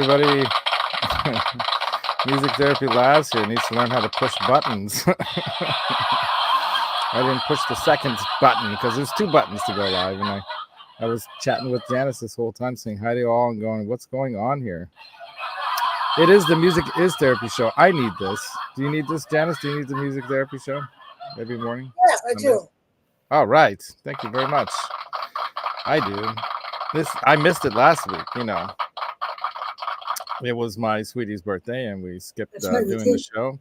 everybody. Music Therapy Labs here needs to learn how to push buttons. I didn't push the second button because there's 2 buttons to go live, and I was chatting with Janice this whole time, saying hi to you all and going, what's going on here? It is the Music is Therapy show. I need this. Do you need this, Janice? Do you need the Music Therapy show every morning? Yes, I do. All right. Thank you very much. I do. I missed it last week, you know. It was my sweetie's birthday, and we skipped doing the show.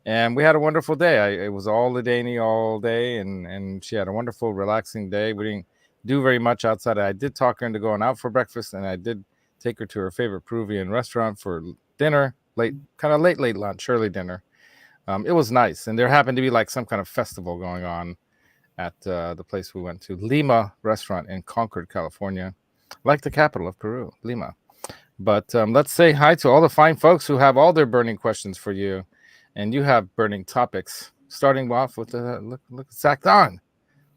And we had a wonderful day. It was all Ladani all day, and she had a wonderful, relaxing day. We didn't do very much outside. I did talk her into going out for breakfast, and I did take her to her favorite Peruvian restaurant for dinner, late lunch, early dinner. It was nice, and there happened to be like some kind of festival going on at the place we went to, Lima Restaurant in Concord, California, like the capital of Peru, Lima. But let's say hi to all the fine folks who have all their burning questions for you. And you have burning topics, starting off with the look Zach Don.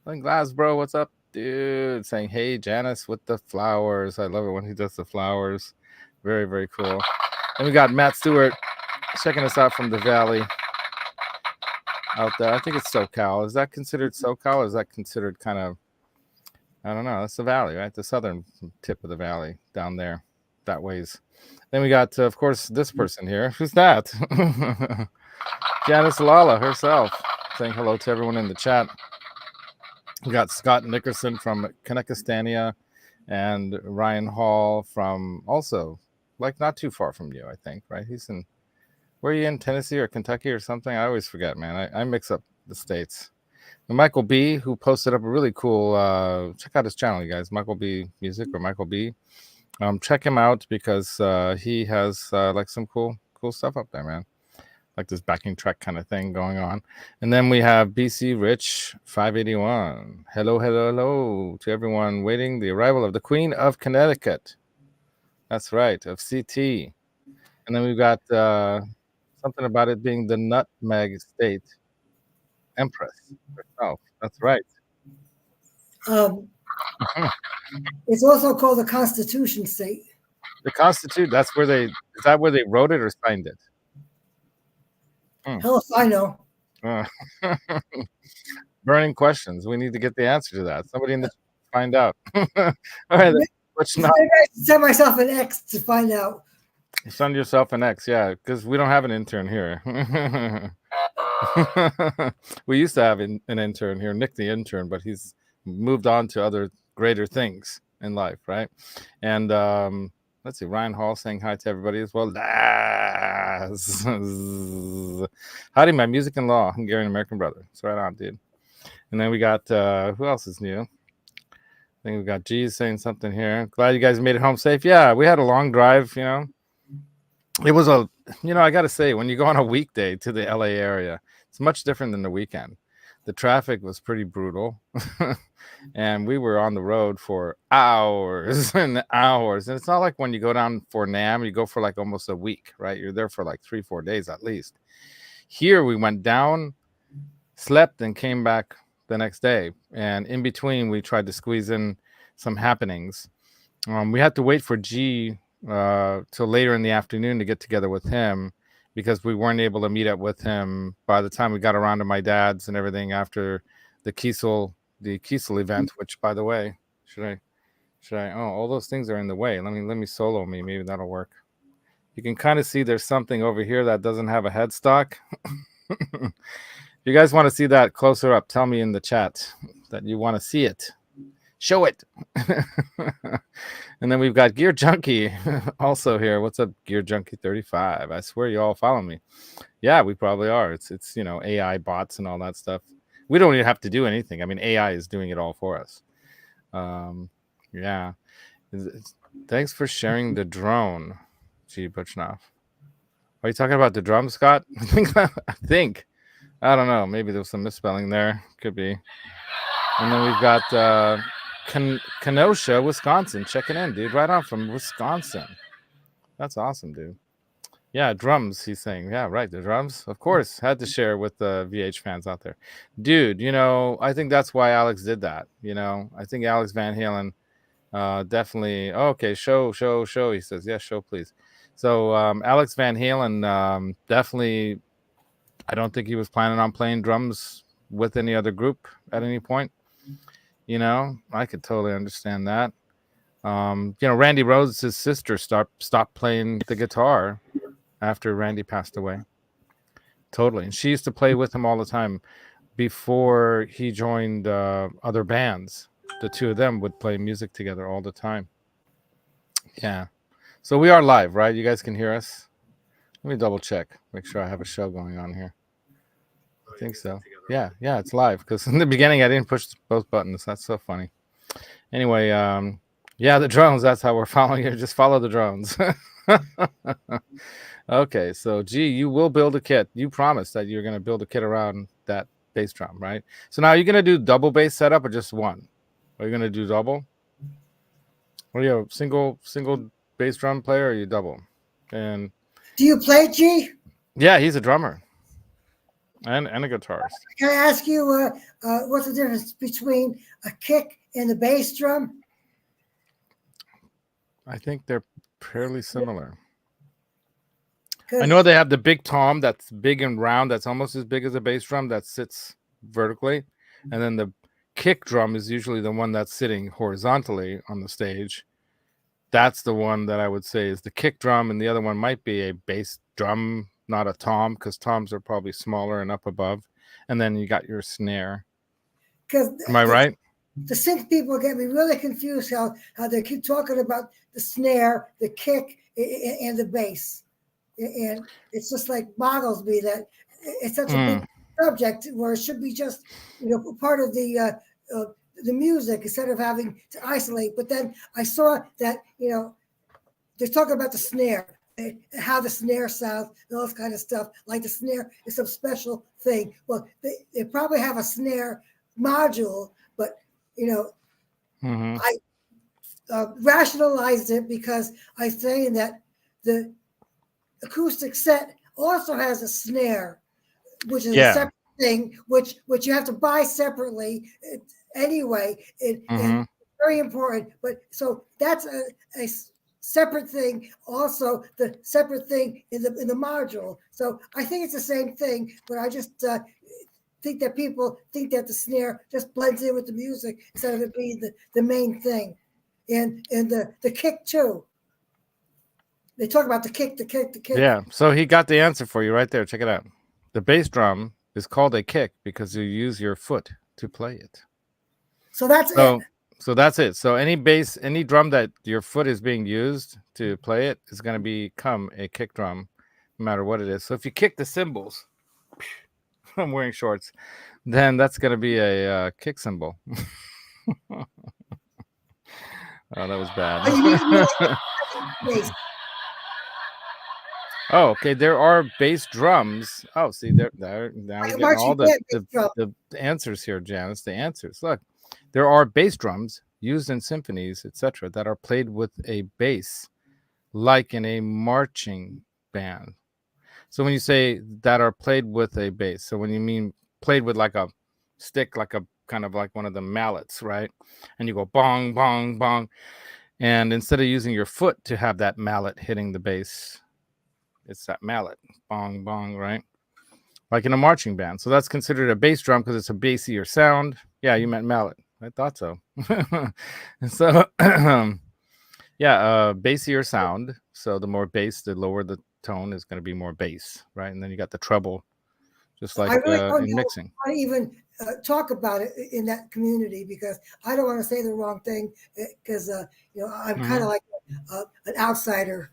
Glass, bro, what's up, dude? Saying, hey, Janice with the flowers. I love it when he does the flowers. Very, very cool. And we got Matt Stewart checking us out from the valley out there. I think it's SoCal. Is that considered SoCal, or is that considered kind of, I don't know. That's the valley, right? The southern tip of the valley down there, that ways. Then we got, of course, this person here. Who's that? Janice Lalla herself, saying hello to everyone in the chat. We got Scott Nickerson from Kanekistania and Ryan Hall from also, like, not too far from you, I think, right? He's in, where are you in, Tennessee or Kentucky or something? I always forget, man. I mix up the states. And Michael B, who posted up a really cool, check out his channel, you guys, Michael B Music or Michael B. Check him out because he has like some cool stuff up there, man. Like this backing track kind of thing going on. And then we have BC Rich 581. Hello to everyone waiting the arrival of the Queen of Connecticut. That's right, of CT. And then we've got something about it being the Nutmeg State Empress herself. That's right. It's also called the Constitution State. The Constitution, is that where they wrote it or signed it? Hell if I know. Burning questions. We need to get the answer to that. Somebody in the find out. All right. Send myself an X to find out. Send yourself an X, yeah, because we don't have an intern here. We used to have an intern here, Nick the intern, but he's moved on to other greater things in life, right? And let's see, Ryan Hall saying hi to everybody as well. Howdy, my music and law Hungarian American brother. It's right on, dude. And then we got who else is new? I think we got G's saying something here. Glad you guys made it home safe. Yeah, we had a long drive, you know. It was I got to say, when you go on a weekday to the LA area, it's much different than the weekend. The traffic was pretty brutal. And we were on the road for hours and hours. And it's not like when you go down for NAMM, you go for like almost a week, right? You're there for like 3-4 days at least. Here we went down, slept, and came back the next day. And in between, we tried to squeeze in some happenings. We had to wait for G till later in the afternoon to get together with him because we weren't able to meet up with him by the time we got around to my dad's and everything after the Kiesel event, which, by the way, should I all those things are in the way. Let me solo me. Maybe that'll work. You can kind of see there's something over here that doesn't have a headstock. If you guys want to see that closer up, tell me in the chat that you want to see it. Show it. And then we've got Gear Junkie also here. What's up, Gear Junkie 35? I swear you all follow me. Yeah, we probably are. It's AI bots and all that stuff. We don't even have to do anything. I mean, AI is doing it all for us. Yeah. Thanks for sharing the drone, G. Butchnoff. Are you talking about the drum, Scott? I think. I don't know. Maybe there was some misspelling there. Could be. And then we've got Kenosha, Wisconsin. Checking in, dude. Right on from Wisconsin. That's awesome, dude. Yeah, drums, he's saying. Yeah, right. The drums, of course, had to share with the VH fans out there. Dude, I think that's why Alex did that. I think Alex Van Halen Definitely. Okay, show. He says, yes, show, please. So Alex Van Halen, definitely. I don't think he was planning on playing drums with any other group at any point. I could totally understand that. Randy Rhoads' sister stopped playing the guitar after Randy passed away. Totally, and she used to play with him all the time before he joined other bands. The two of them would play music together all the time. Yeah. So we are live, right? You guys can hear us? Let me double check. Make sure I have a show going on here. I think so. Yeah, it's live because in the beginning I didn't push both buttons. That's so funny. Anyway, the drones, that's how we're following you. Just follow the drones. Okay, so you will build a kit. You promised that you're going to build a kit around that bass drum, right? So now you're going to do double bass setup or just one? Are you going to do double? Or are you a single bass drum player or are you double? And do you play, G? Yeah, he's a drummer and a guitarist. Can I ask you what's the difference between a kick and a bass drum? I think they're fairly similar. I know they have the big tom that's big and round, that's almost as big as a bass drum that sits vertically. And then the kick drum is usually the one that's sitting horizontally on the stage. That's the one that I would say is the kick drum. And the other one might be a bass drum, not a tom, because toms are probably smaller and up above. And then you got your snare. Am I right? The synth people get me really confused how they keep talking about the snare, the kick, and the bass. And it's just like boggles me that it's such a big subject where it should be just part of the music instead of having to isolate. But then I saw that they're talking about the snare, how the snare sounds, and all this kind of stuff. Like the snare is some special thing. Well, they probably have a snare module, but I rationalized it because I'm saying that the acoustic set also has a snare, which is a separate thing, which you have to buy separately anyway. And very important. But so that's a separate thing. Also, the separate thing in the module. So I think it's the same thing, but I just think that people think that the snare just blends in with the music instead of it being the main thing. And the kick too. They talk about the kick. Yeah, so he got the answer for you right there. Check it out. The bass drum is called a kick because you use your foot to play it. So that's it. So that's it. So any drum that your foot is being used to play it is going to become a kick drum, no matter what it is. So if you kick the cymbals, I'm wearing shorts, then that's going to be a kick cymbal. Oh, that was bad. Oh, okay. There are bass drums. Oh, see, now we're getting all the answers here, Janice. The answers. Look, there are bass drums used in symphonies, etc., that are played with a bass, like in a marching band. So when you say that are played with a bass, so when you mean played with like a stick, like a kind of like one of the mallets, right? And you go bong, bong, bong. And instead of using your foot to have that mallet hitting the bass, it's that mallet, bong, bong, right? Like in a marching band. So that's considered a bass drum because it's a bassier sound. Yeah, you meant mallet. I thought so. So, bassier sound. So the more bass, the lower the tone is going to be more bass, right? And then you got the treble, just like in mixing. I even talk about it in that community because I don't want to say the wrong thing because I'm kind of like an outsider.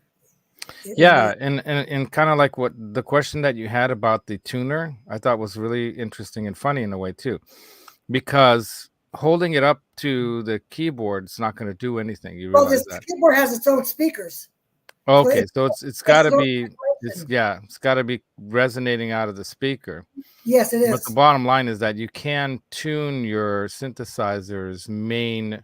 Yeah, and kind of like what the question that you had about the tuner, I thought was really interesting and funny in a way too, because holding it up to the keyboard is not going to do anything. You realize that the keyboard has its own speakers. Okay, so it's got to be it's got to be resonating out of the speaker. Yes, it is. But the bottom line is that you can tune your synthesizer's main,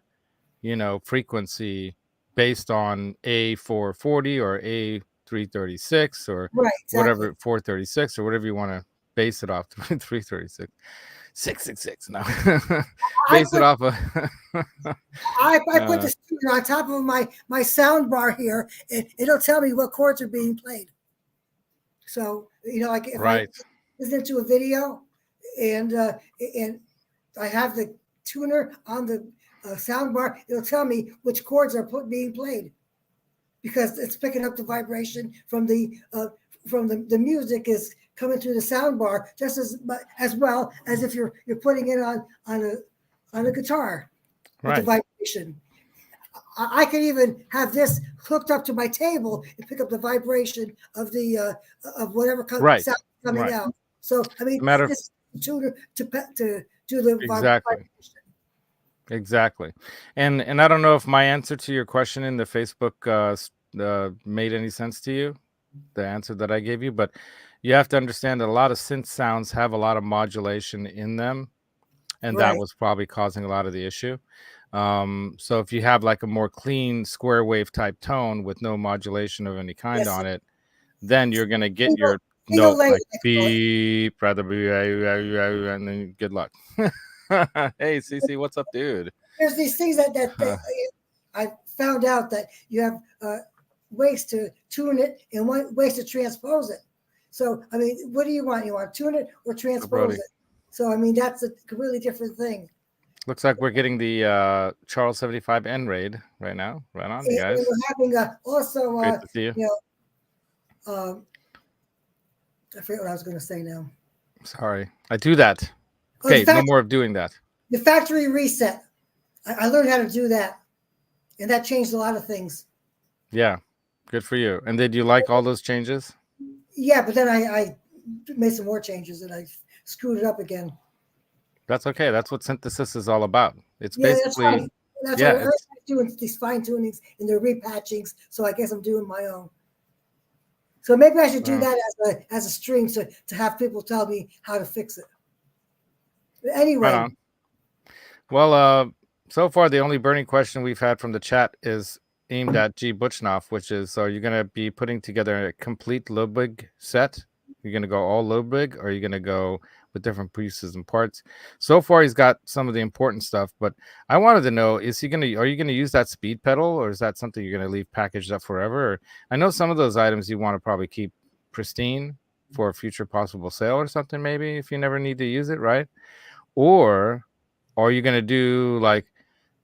frequency based on A440 or A336 or whatever 436 or whatever you want to base it off to 336. 666. No, base it off of. I put the tuner on top of my sound bar here, and it'll tell me what chords are being played. So like if I listen to a video, and I have the tuner on the sound bar, it'll tell me which chords are being played, because it's picking up the vibration from the music is coming through the sound bar just as well as if you're putting it on a guitar with the vibration. I can even have this hooked up to my table and pick up the vibration of the of whatever sound coming out. So I mean, this tuner to do the vibration. Exactly. And I don't know if my answer to your question in the Facebook made any sense to you, the answer that I gave you, but you have to understand that a lot of synth sounds have a lot of modulation in them, and that was probably causing a lot of the issue. So if you have like a more clean square wave type tone with no modulation of any kind on it, then you're going to get your note like beep, rather be, and then good luck. Hey, CC, what's up, dude? There's these things that I found out that you have ways to tune it and ways to transpose it. So, I mean, what do you want? You want to tune it or transpose it? So, I mean, that's a completely different thing. Looks like we're getting the Charles 75 N raid right now. Right on, guys. And we're having also, great to see you. I forget what I was going to say now. Sorry, I do that. Okay, no more of doing that. The factory reset. I learned how to do that, and that changed a lot of things. Yeah, good for you. And did you like all those changes? Yeah, but then I made some more changes, and I screwed it up again. That's okay. That's what synthesis is all about. It's basically that's what I'm doing, these fine tunings and the repatchings. So I guess I'm doing my own. So maybe I should do that as a stream to have people tell me how to fix it. But anyway. Well, so far the only burning question we've had from the chat is aimed at G. Butchnoff, which is, are you going to be putting together a complete Ludwig set? You're going to go all Ludwig, or are you going to go with different pieces and parts? So far, he's got some of the important stuff, but I wanted to know, are you going to use that speed pedal, or is that something you're going to leave packaged up forever? Or, I know some of those items you want to probably keep pristine for a future possible sale or something, maybe, if you never need to use it, right? Or are you going to do like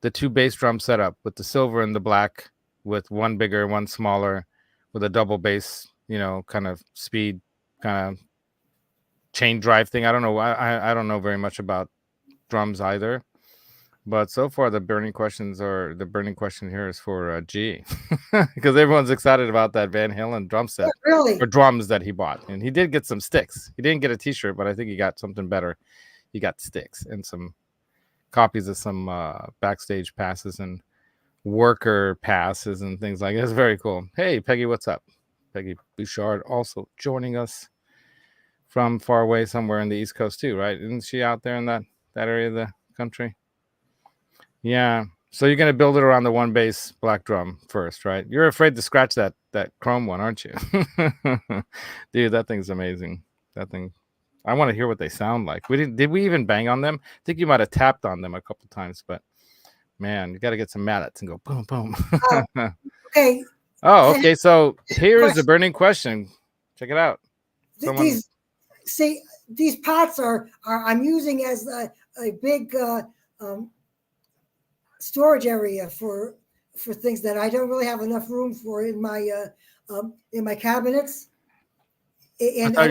the 2 bass drum setup with the silver and the black, with one bigger, one smaller, with a double bass, kind of speed, kind of chain drive thing? I don't know. I don't know very much about drums either, but so far the burning question here is for G, because everyone's excited about that Van Halen drum set or drums that he bought, and he did get some sticks. He didn't get a T-shirt, but I think he got something better. He got sticks and some copies of some backstage passes and worker passes and things like that. It's very cool. Hey, Peggy, what's up? Peggy Bouchard also joining us from far away somewhere in the East Coast too, right? Isn't she out there in that area of the country? Yeah. So you're going to build it around the 1 bass black drum first, right? You're afraid to scratch that chrome one, aren't you? Dude, that thing's amazing. That thing. I want to hear what they sound like. Did we even bang on them? I think you might have tapped on them a couple times, but man, you got to get some mallets and go boom, boom. Okay. Oh, okay. So here is the burning question. Check it out. These pots are I'm using as a big storage area for things that I don't really have enough room for in my cabinets. And I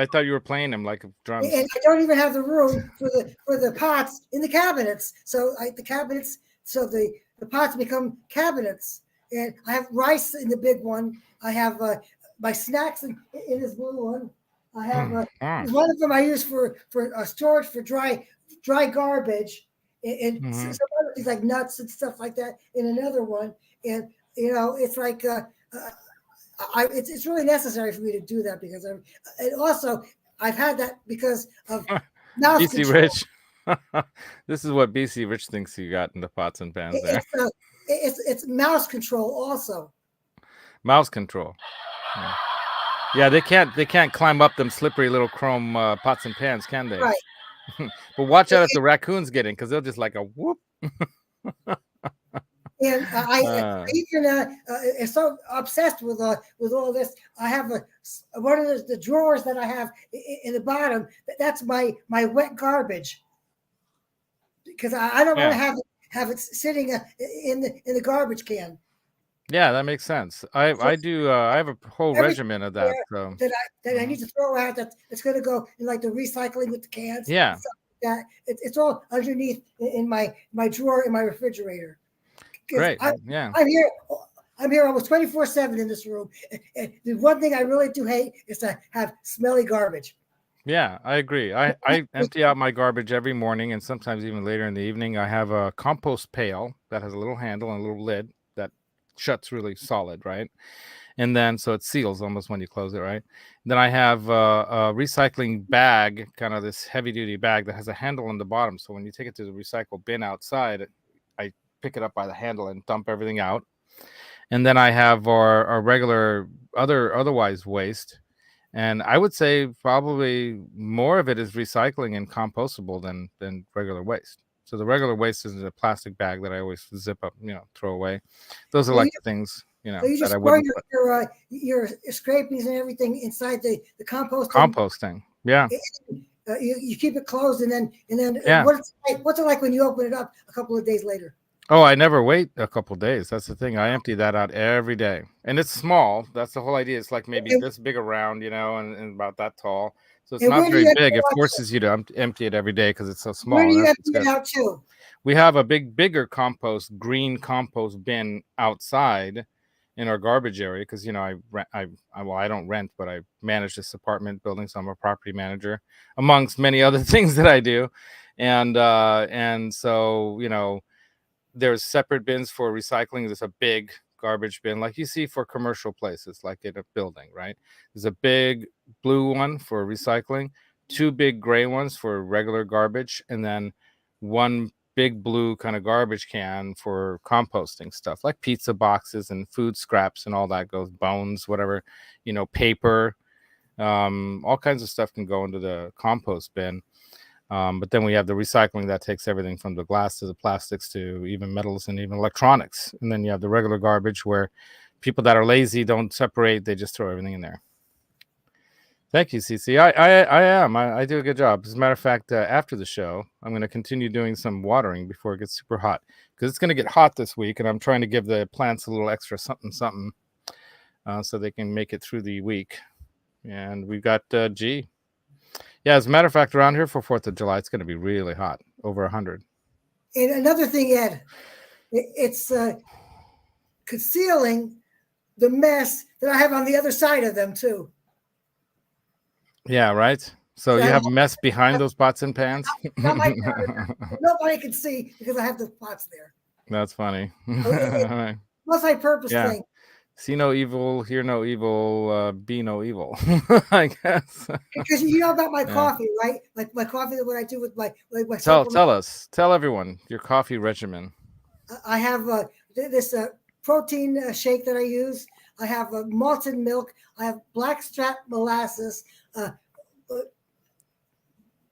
thought you were playing them like drums. And I don't even have the room for the pots in the cabinets. So the pots become cabinets. And I have rice in the big one. I have my snacks in this blue one. I have one of them I use for storage for dry garbage, and some other things like nuts and stuff like that in another one. And it's like it's really necessary for me to do that, because I've had that because of mouse BC control. Rich. This is what BC Rich thinks you got in the pots and pans there. It's mouse control also. Mouse control. Yeah, they can't climb up them slippery little chrome pots and pans, can they? Right. But watch out if the raccoons get in, because they'll just like a whoop. And I even am so obsessed with all this. I have one of the drawers that I have in the bottom. That's my wet garbage, because I don't want to have it sitting in the garbage can. Yeah, that makes sense. I do. I have a whole regimen of that. So. that I need to throw out. That's going to go in like the recycling with the cans. Yeah. Stuff like that it's all underneath in my drawer in my refrigerator. Great. I'm here almost 24/7 in this room. And the one thing I really do hate is to have smelly garbage. Yeah, I agree. I empty out my garbage every morning, and sometimes even later in the evening. I have a compost pail that has a little handle and a little lid that shuts really solid, right? And then so it seals almost when you close it, right? Then I have a recycling bag, kind of this heavy duty bag that has a handle on the bottom. So when you take it to the recycle bin outside, I pick it up by the handle and dump everything out. And then I have our regular otherwise waste. And I would say probably more of it is recycling and compostable than regular waste. So the regular waste is a plastic bag that I always zip up, throw away. Those are like the things, so you just that I store wouldn't your scrapings and everything inside the composting. Composting, yeah. You keep it closed, and then Yeah. What's it like when you open it up a couple of days later? Oh, I never wait a couple of days. That's the thing. I empty that out every day, and it's small. That's the whole idea. It's like maybe this big around, and about that tall. So it's not very big. It forces you to empty it every day because it's so small. Where do you empty it out to? We have a bigger green compost bin outside in our garbage area because I don't rent, but I manage this apartment building, so I'm a property manager amongst many other things that I do, and so there's separate bins for recycling. There's a big garbage bin like you see for commercial places, like in a building, right? There's a big blue one for recycling, two big gray ones for regular garbage, and then one big blue kind of garbage can for composting stuff like pizza boxes and food scraps and all that goes, bones, whatever, paper, all kinds of stuff can go into the compost bin. But then we have the recycling that takes everything from the glass to the plastics to even metals and even electronics. And then you have the regular garbage where people that are lazy don't separate. They just throw everything in there. Thank you, CC. I do a good job. As a matter of fact, after the show, I'm going to continue doing some watering before it gets super hot because it's going to get hot this week. And I'm trying to give the plants a little extra something so they can make it through the week. And we've got G. Yeah, as a matter of fact, around here for 4th of July, it's going to be really hot, over 100. And another thing, Ed, it's concealing the mess that I have on the other side of them, too. Yeah, right? So you have mess behind those pots and pans? Nobody can see because I have the pots there. That's funny. Multi-purpose thing. See no evil, hear no evil, be no evil, I guess. Because you know about my coffee, right? Like my coffee, what I do with my tell everyone your coffee regimen. I have this protein shake that I use. I have malted milk. I have blackstrap molasses,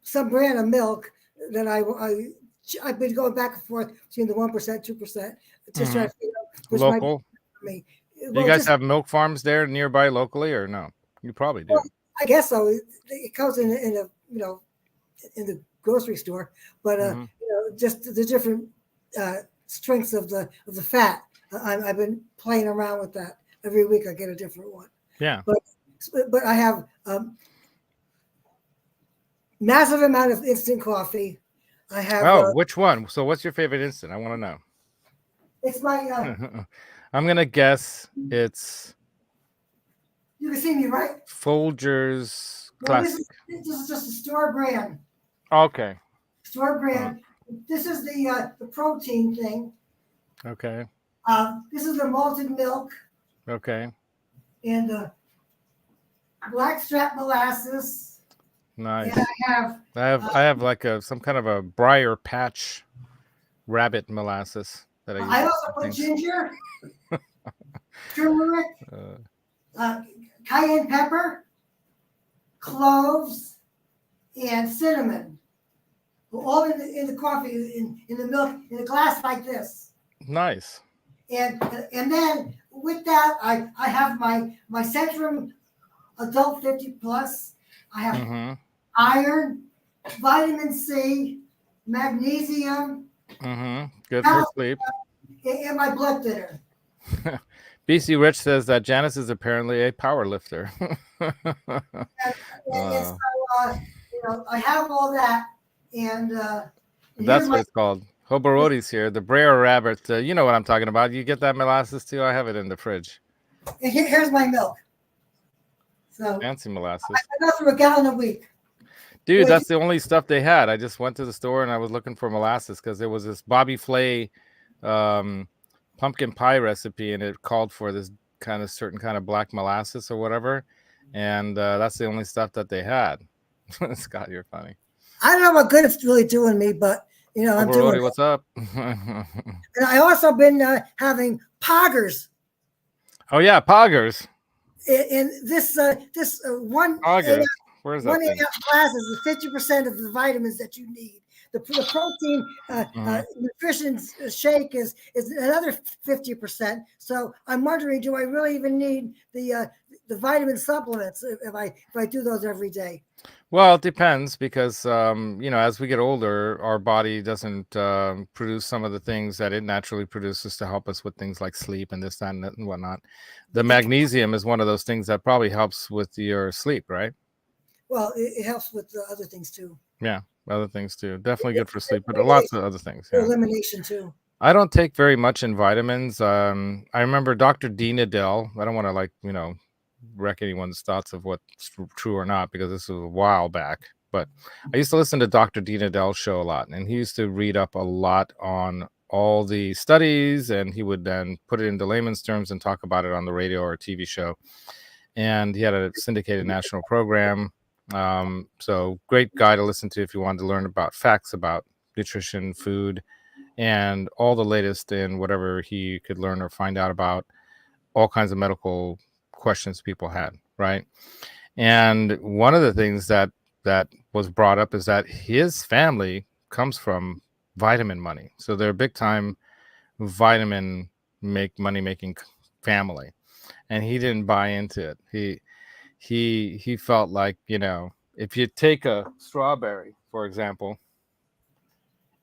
some brand of milk that I've been going back and forth between the 1%, 2%, just trying to figure out which local. For me. Do you guys have milk farms there nearby locally, or no? You probably do. Well, I guess so. It comes in the grocery store, but just the different strengths of the fat. I've been playing around with that. Every week I get a different one. Yeah. But I have massive amount of instant coffee. I have. Which one? So what's your favorite instant? I want to know. It's my. I'm gonna guess it's. You can see me, right? Folgers Classic. This is just a store brand. Okay. Store brand. This is the protein thing. Okay. This is the malted milk. Okay. And blackstrap molasses. Nice. And I have like some kind of a briar patch rabbit molasses that I use. I also put ginger, turmeric. cayenne pepper, cloves, and cinnamon. All in the coffee, in the milk, in a glass like this. Nice. And then with that, I have my Centrum Adult 50 Plus. I have iron, vitamin C, magnesium. Good for sleep. And my blood thinner. BC Rich says that Janice is apparently a power lifter. and so, I have all that. And that's what it's called. Hobarodi's here. The Brer Rabbit. You know what I'm talking about. You get that molasses too? I have it in the fridge. And here's my milk. So fancy molasses. I go through a gallon a week. Dude, that's the only stuff they had. I just went to the store and I was looking for molasses because there was this Bobby Flay pumpkin pie recipe, and it called for this certain kind of black molasses or whatever. And that's the only stuff that they had. Scott, you're funny. I don't know what good it's really doing me, but I'm doing it. What's up? And I also been having poggers. Oh yeah, poggers. And this one poggers. Where's that? 1 8 glass is 50% of the vitamins that you need. The protein nutrition shake is another 50%. So I'm wondering, do I really even need the vitamin supplements if I do those every day? Well, it depends because as we get older, our body doesn't produce some of the things that it naturally produces to help us with things like sleep and this, that, and whatnot. The magnesium is one of those things that probably helps with your sleep, right? Well, it helps with the other things too. Yeah, other things too. Definitely good for sleep, but lots of other things. Yeah. Elimination too. I don't take very much in vitamins. I remember Dr. Dina Dell. I don't want to wreck anyone's thoughts of what's true or not because this was a while back. But I used to listen to Dr. Dina Dell's show a lot, and he used to read up a lot on all the studies, and he would then put it into layman's terms and talk about it on the radio or a TV show. And he had a syndicated national program. So great guy to listen to if you wanted to learn about facts about nutrition, food, and all the latest in whatever he could learn or find out about all kinds of medical questions people had, right? And one of the things that was brought up is that his family comes from vitamin money. So they're a big time vitamin money making family. And he didn't buy into it. He felt like, if you take a strawberry, for example,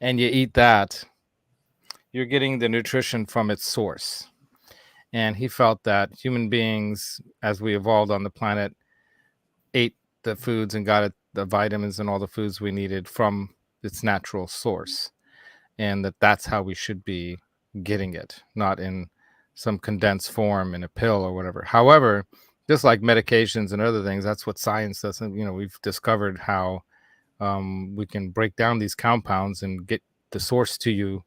and you eat that, you're getting the nutrition from its source. And he felt that human beings, as we evolved on the planet, ate the foods and got the vitamins and all the foods we needed from its natural source. And that's how we should be getting it, not in some condensed form in a pill or whatever. However, just like medications and other things, that's what science does. And, we've discovered how we can break down these compounds and get the source to you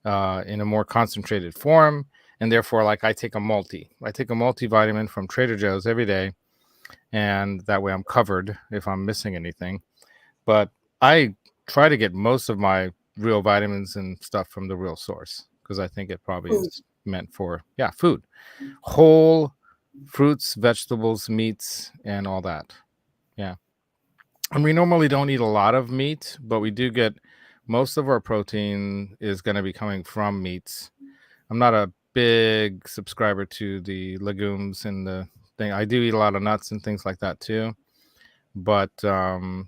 in a more concentrated form. And therefore, I take a multivitamin from Trader Joe's every day. And that way I'm covered if I'm missing anything. But I try to get most of my real vitamins and stuff from the real source because I think it probably is meant for, food. Whole fruits, vegetables, meats, and all that. Yeah. And we normally don't eat a lot of meat, but we do get most of our protein is going to be coming from meats. I'm not a big subscriber to the legumes and the thing. I do eat a lot of nuts and things like that too. But not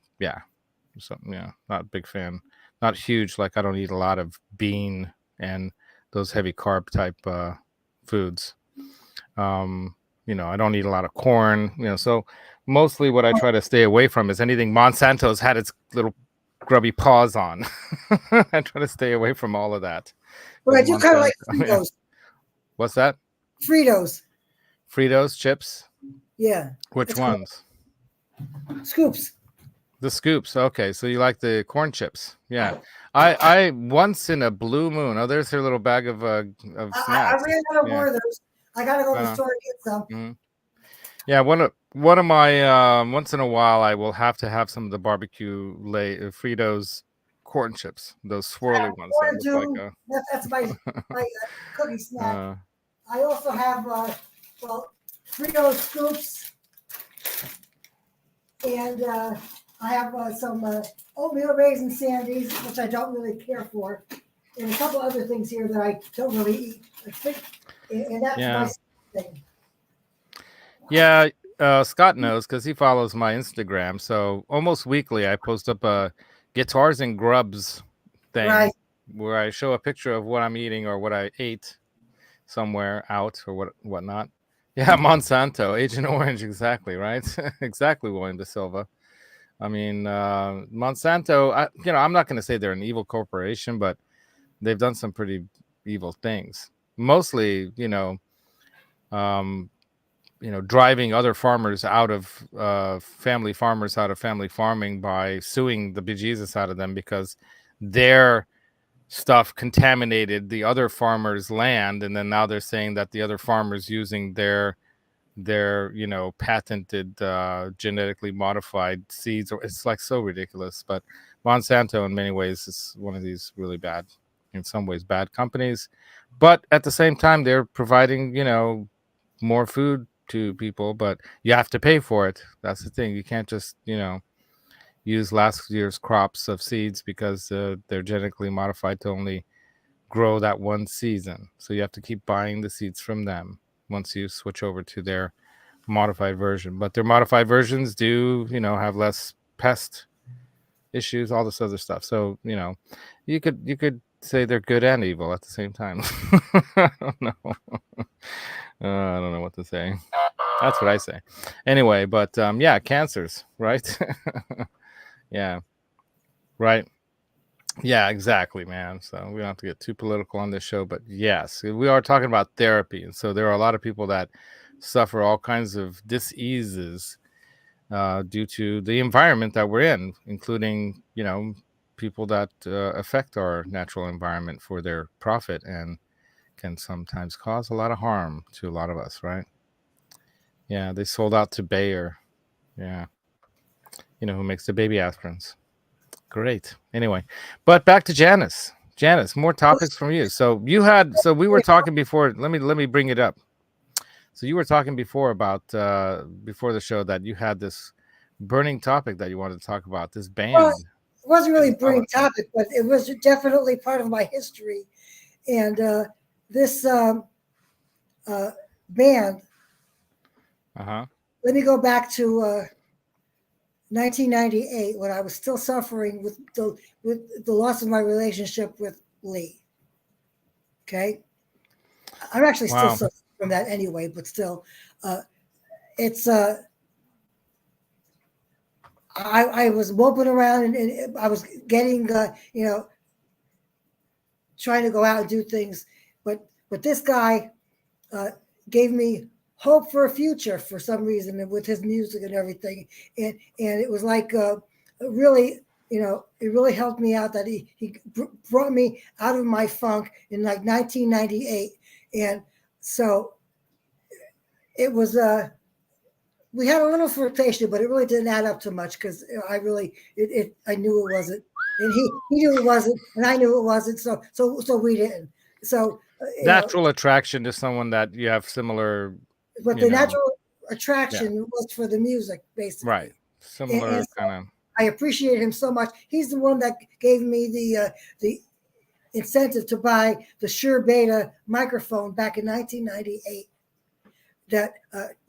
a big fan. Not huge. I don't eat a lot of bean and those heavy carb type foods. I don't eat a lot of corn, so mostly what I try to stay away from is anything Monsanto's had its little grubby paws on. I try to stay away from all of that. But I do kind of like Fritos. What's that? Fritos chips? Yeah. Which ones? Scoops. The scoops. Okay, so you like the corn chips? Yeah. I once in a blue moon. Oh, there's her little bag of snacks. I ran out of more of those. I gotta go to the store and get some. Mm-hmm. Yeah, one of my once in a while I will have to have some of the barbecue Fritos corn chips, those swirly ones. That's my cookie snack. I also have Frito scoops, and I have some oatmeal raisin sandies, which I don't really care for, and a couple other things here that I don't really eat. And that's my thing. Yeah, Scott knows because he follows my Instagram. So almost weekly, I post up a guitars and grubs thing where I show a picture of what I'm eating or what I ate somewhere out or whatnot. Yeah, Monsanto, Agent Orange, exactly, right? Exactly, William De Silva. I mean, Monsanto, I'm not going to say they're an evil corporation, but they've done some pretty evil things. Mostly, driving other farmers out of family farmers out of family farming by suing the bejesus out of them because their stuff contaminated the other farmers' land, and then now they're saying that the other farmers using their patented genetically modified seeds. It's like so ridiculous. But Monsanto in many ways is one of these really bad, in some ways bad companies, but at the same time they're providing more food to people, but you have to pay for it. That's the thing. You can't just use last year's crops of seeds because they're genetically modified to only grow that one season. So you have to keep buying the seeds from them once you switch over to their modified version. But their modified versions do, have less pest issues, all this other stuff. So, you could say they're good and evil at the same time. I don't know. I don't know what to say. That's what I say. Anyway, but cancers, right? Yeah. Right. Yeah, exactly, man. So we don't have to get too political on this show, but yes, we are talking about therapy. And so there are a lot of people that suffer all kinds of diseases due to the environment that we're in, including, people that affect our natural environment for their profit and can sometimes cause a lot of harm to a lot of us, right? Yeah, they sold out to Bayer. Yeah. Who makes the baby aspirins. Great. Anyway, but back to Janice. Janice, more topics from you. So we were talking before. Let me bring it up. So you were talking before about before the show that you had this burning topic that you wanted to talk about, this band. Well, it wasn't really a burning topic, but it was definitely part of my history. And this band. Let me go back to 1998 when I was still suffering with the loss of my relationship with Lee. Okay, I'm actually still suffering from that anyway, but still, it's I was moping around and I was getting trying to go out and do things, but this guy gave me hope for a future for some reason, and with his music and everything, and it was like really, it really helped me out that he brought me out of my funk in like 1998, and so it was we had a little flirtation, but it really didn't add up to much because I knew it wasn't, and he knew it wasn't, and I knew it wasn't, so we didn't. So natural attraction to someone that you have similar. But the natural attraction was for the music, basically. Right. Similar kind of. I appreciate him so much. He's the one that gave me the incentive to buy the Shure Beta microphone back in 1998. That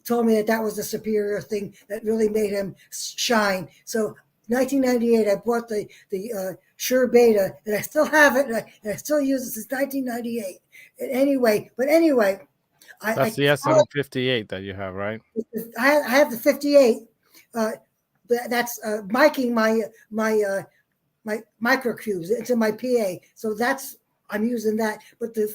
told me that was the superior thing that really made him shine. So 1998, I bought the Shure Beta, and I still have it, and I still use it since 1998. Anyway. That's the SM58 that you have, right? I have the 58. That's miking my microcubes into my PA. So I'm using that. But the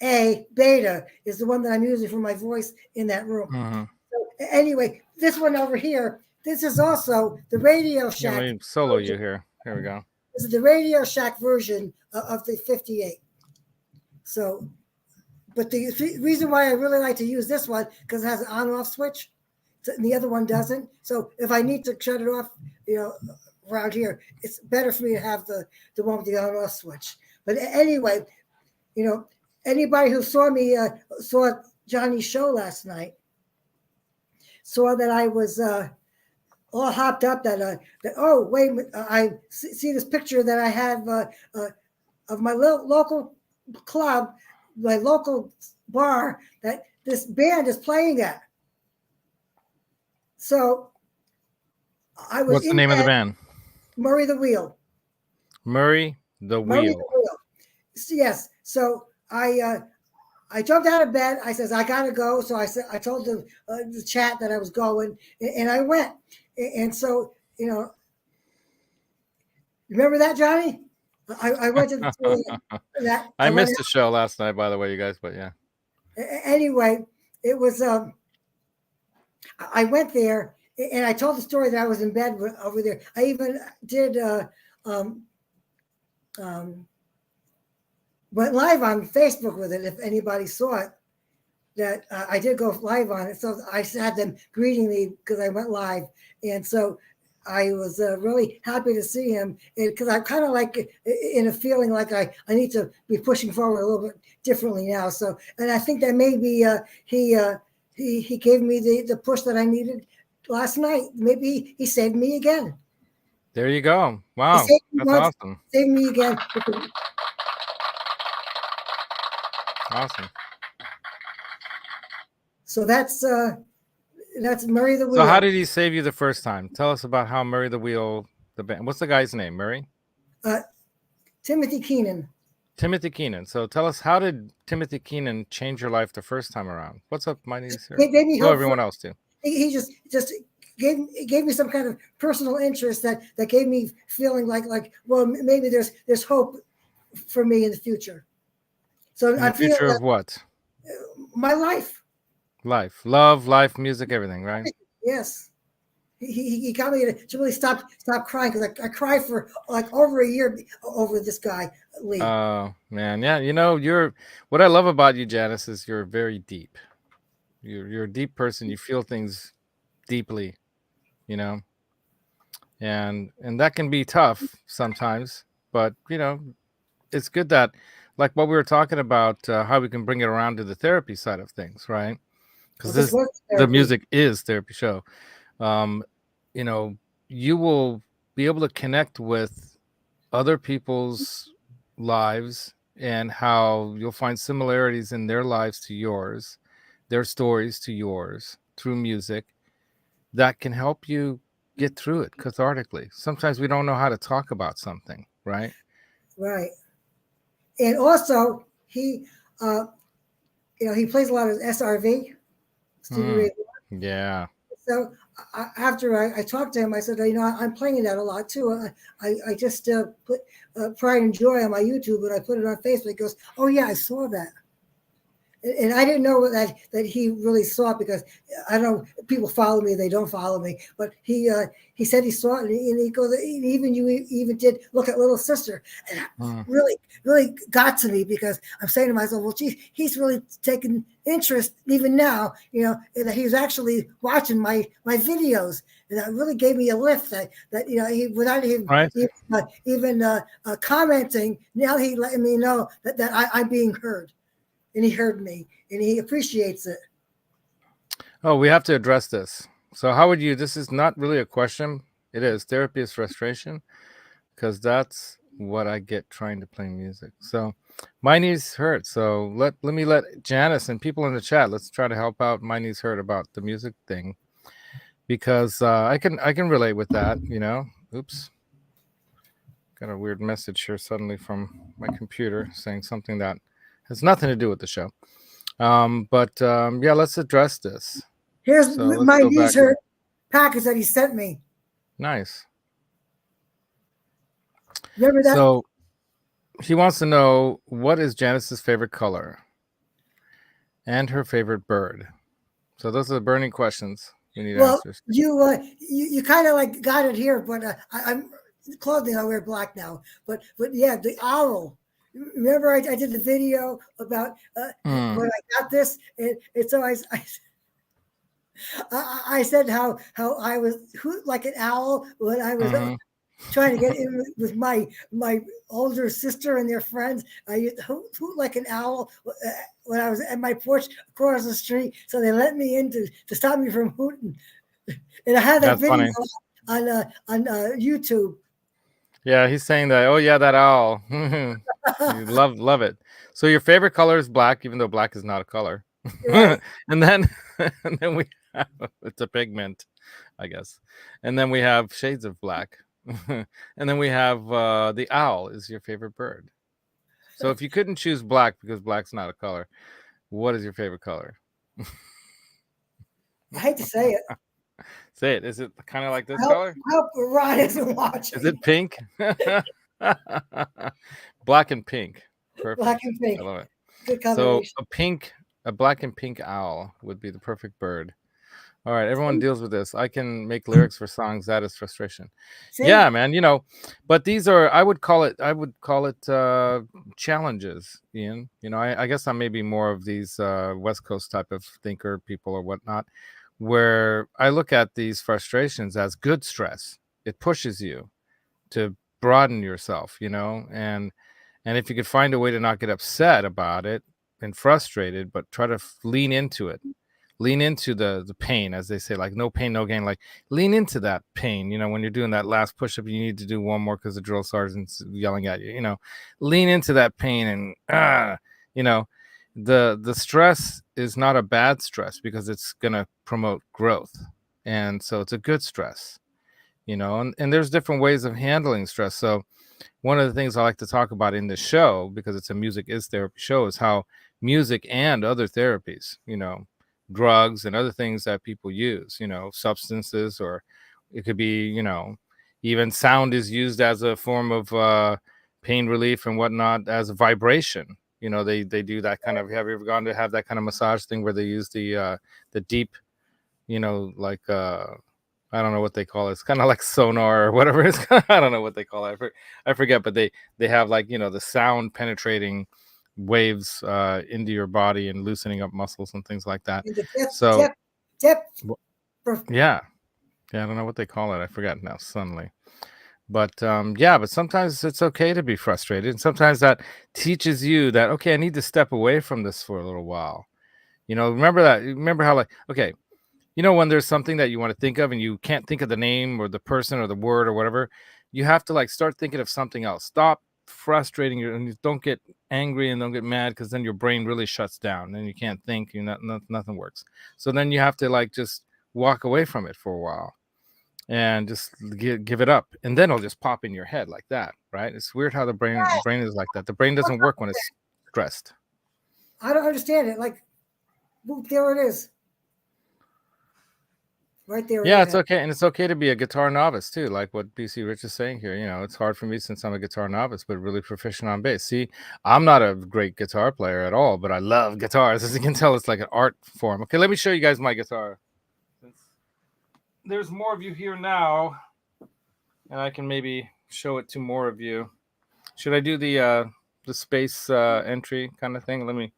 58A Beta is the one that I'm using for my voice in that room. Mm-hmm. So anyway, this one over here, this is also the Radio Shack. Let me solo you here. Here we go. This is the Radio Shack version of the 58. So. But the reason why I really like to use this one because it has an on-off switch, and the other one doesn't. So if I need to shut it off, around here, it's better for me to have the one with the on-off switch. But anyway, anybody who saw me saw Johnny's show last night, saw that I was all hopped up. That oh wait, I see this picture that I have of my local club, my local bar that this band is playing at. So I was. What's the name of the band? Murray the Wheel. Murray the Wheel. Yes. So I jumped out of bed. I says I gotta go. So I said I told the chat that I was going, and I went. And so remember that, Johnny? I went to that. I missed the show last night, by the way, you guys. But yeah. Anyway, it was. I went there, and I told the story that I was in bed over there. I even did. Went live on Facebook with it. If anybody saw it, that I did go live on it. So I had them greeting me because I went live, and so I was really happy to see him. Because I'm kind of like in a feeling like I need to be pushing forward a little bit differently now. So, and I think that maybe he gave me the push that I needed last night. Maybe he saved me again. There you go. Wow, that's awesome. Saved me again. Awesome. So that's Murray the Wheel. So how did he save you the first time? Tell us about how Murray the Wheel, the band. What's the guy's name? Murray? Timothy Keenan. Timothy Keenan. So tell us, how did Timothy Keenan change your life the first time around? What's up, my name is here. Tell everyone else too. He just gave me some kind of personal interest that gave me feeling like well, maybe there's hope for me in the future. So in the future of what? My life. Life, love, life, music, everything, right? Yes. He got me to really stop crying, because I cried for like over a year over this guy, Lee. Oh man, yeah. What I love about you, Janice, is you're very deep. You're a deep person. You feel things deeply, and that can be tough sometimes. But it's good that, like what we were talking about, how we can bring it around to the therapy side of things, right? Because the music is therapy show. You will be able to connect with other people's lives, and how you'll find similarities in their lives to yours, their stories to yours, through music that can help you get through it cathartically. Sometimes we don't know how to talk about something, right? Right. And also he plays a lot of SRV. Yeah. So after I talked to him, I said, I'm playing that a lot too. I just put Pride and Joy on my YouTube, and I put it on Facebook. He goes, oh yeah, I saw that. And I didn't know that he really saw it, because I don't know, people follow me, they don't follow me. But he said he saw it, and he goes, you did look at Little Sister. And really, really got to me, because I'm saying to myself, well, geez, he's really taken interest even now, that he was actually watching my videos. And that really gave me a lift that he, without him even commenting, now he letting me know that I'm being heard. And he heard me, and he appreciates it. Oh, we have to address this. So how would you, this is not really a question. It is. Therapy is frustration, because that's what I get trying to play music. So my knees hurt. So let me let Janice and people in the chat, let's try to help out My Knees Hurt about the music thing, because I can relate with that, Oops. Got a weird message here suddenly from my computer saying something that has nothing to do with the show. Yeah, let's address this. Here's My Knees Hurt package that he sent me. Nice. Remember that? So he wants to know, what is Janice's favorite color and her favorite bird? So those are the burning questions you need answers. You kind of like got it here, but I'm clothing. I wear black now, but yeah, the owl. Remember, I did the video about when I got this, and so I said how I was like an owl when I was trying to get in with my older sister and their friends. I used to hoot like an owl when I was at my porch across the street. So they let me in to stop me from hooting. And I had that That's video funny. on YouTube. Yeah, he's saying that. Oh yeah, that owl. You love it. So your favorite color is black, even though black is not a color. Right. and then and then we have, it's a pigment, I guess. And then we have shades of black. And then we have the owl is your favorite bird. So if you couldn't choose black because black's not a color, what is your favorite color? I hate to say it. Say it. Is it kind of like this color? I hope Ron isn't watching. Is it pink? Black and pink. Perfect. Black and pink. I love it. Good So combination. a black and pink owl would be the perfect bird. All right, everyone deals with this. I can make lyrics for songs. That is frustration. See? Yeah, man. But these are, I would call it challenges, Ian. I guess I'm maybe more of these West Coast type of thinker people or whatnot, where I look at these frustrations as good stress. It pushes you to broaden yourself, and if you could find a way to not get upset about it and frustrated, but try to lean into it. Lean into the pain, as they say, like no pain, no gain. Like lean into that pain. When you're doing that last push-up, you need to do one more because the drill sergeant's yelling at you. Lean into that pain and the stress is not a bad stress because it's gonna promote growth, and so it's a good stress. And there's different ways of handling stress. So one of the things I like to talk about in this show, because it's a music is therapy show, is how music and other therapies, drugs and other things that people use, substances, or it could be, even sound is used as a form of pain relief and whatnot, as a vibration. They do that kind of, have you ever gone to have that kind of massage thing where they use the deep, like I don't know what they call it. It's kind of like sonar or whatever. I don't know what they call it. I forget, but they have like, the sound penetrating waves into your body and loosening up muscles and things like that. So yeah, I don't know what they call it. I forgot now suddenly. But but sometimes it's okay to be frustrated, and sometimes that teaches you that, okay, I need to step away from this for a little while. Remember how, like, okay, when there's something that you want to think of and you can't think of the name or the person or the word or whatever, you have to like start thinking of something else. Stop frustrating you, and don't get angry and don't get mad, because then your brain really shuts down and you can't think. Nothing works. So then you have to like just walk away from it for a while and just give it up, and then it'll just pop in your head like that, right? It's weird how the brain is like that. The brain doesn't work when it's stressed. I don't understand it. Like, there it is. Right there. Yeah, it's okay. And it's okay to be a guitar novice too, like what BC Rich is saying here. It's hard for me since I'm a guitar novice, but really proficient on bass. See, I'm not a great guitar player at all, but I love guitars. As you can tell, it's like an art form. Okay, let me show you guys my guitar. Since there's more of you here now, and I can maybe show it to more of you. Should I do the space entry kind of thing?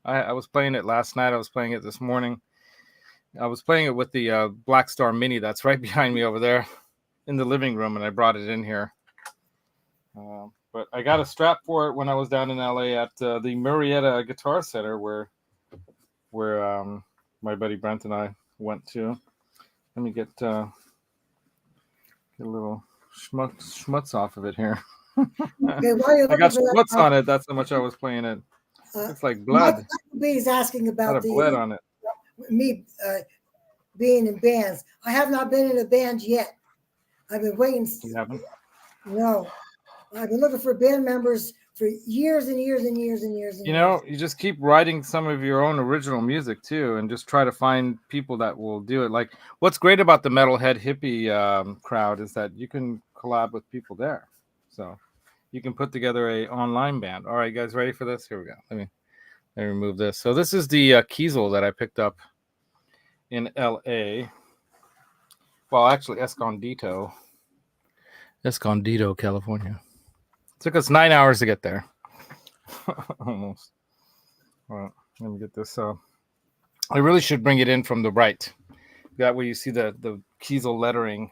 I was playing it last night. I was playing it this morning. I was playing it with the Black Star Mini that's right behind me over there in the living room, and I brought it in here. But I got a strap for it when I was down in LA at the Murrieta Guitar Center, where my buddy Brent and I went to. Let me get a little schmutz off of it here. Okay, I got schmutz on it. That's how much I was playing it. It's like blood. He's asking about the blood on it. Me being in bands. I have not been in a band yet. I've been waiting. You haven't? No. I've been looking for band members for years and years and years and years. You just keep writing some of your own original music too, and just try to find people that will do it. Like, what's great about the metalhead hippie crowd is that you can collab with people there. So you can put together a online band. All right, guys, ready for this? Here we go. Let me remove this. So this is the Kiesel that I picked up in LA. Well, actually, Escondido, California. It took us 9 hours to get there. Almost. Well, let me get this. So I really should bring it in from the right. That way you see the Kiesel lettering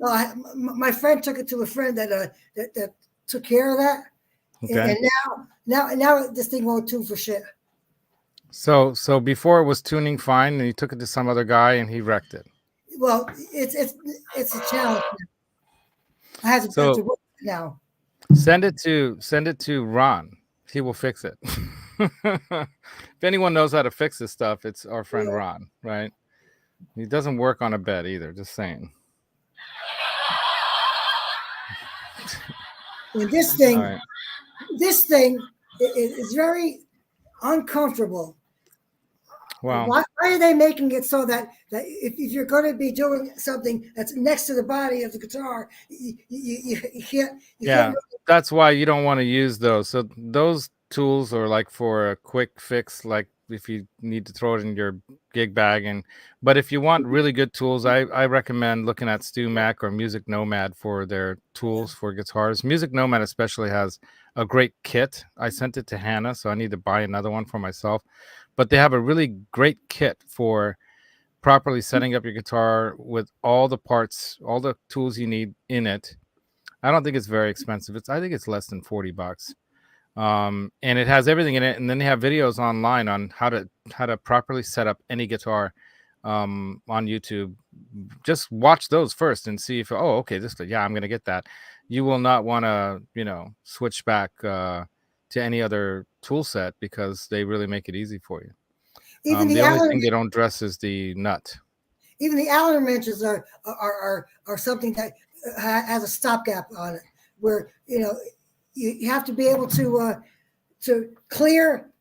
My friend took it to a friend that took care of that, Okay. and now this thing won't tune for shit. So before it was tuning fine, and you took it to some other guy, and he wrecked it. Well, it's a challenge. I have to work now. Send it to Ron. He will fix it. If anyone knows how to fix this stuff, it's our friend Ron, right? He doesn't work on a bed either. Just saying. And this thing is very uncomfortable. Wow. Why are they making it so that if you're going to be doing something that's next to the body of the guitar, you can't. That's why you don't want to use those. So those tools are like for a quick fix, like if you need to throw it in your gig bag. But if you want really good tools, I recommend looking at Stu Mac or Music Nomad for their tools for guitars. Music Nomad especially has a great kit. I sent it to Hannah, so I need to buy another one for myself. But they have a really great kit for properly setting up your guitar with all the parts, all the tools you need in it. I don't think it's very expensive. I think it's less than $40. And it has everything in it. And then they have videos online on how to properly set up any guitar on YouTube. Just watch those first and see if, okay, I'm going to get that. You will not want to, switch back to any other tool set because they really make it easy for you. The only thing they don't dress is the nut. Even the Allen wrenches are something that has a stopgap on it, where you have to be able to clear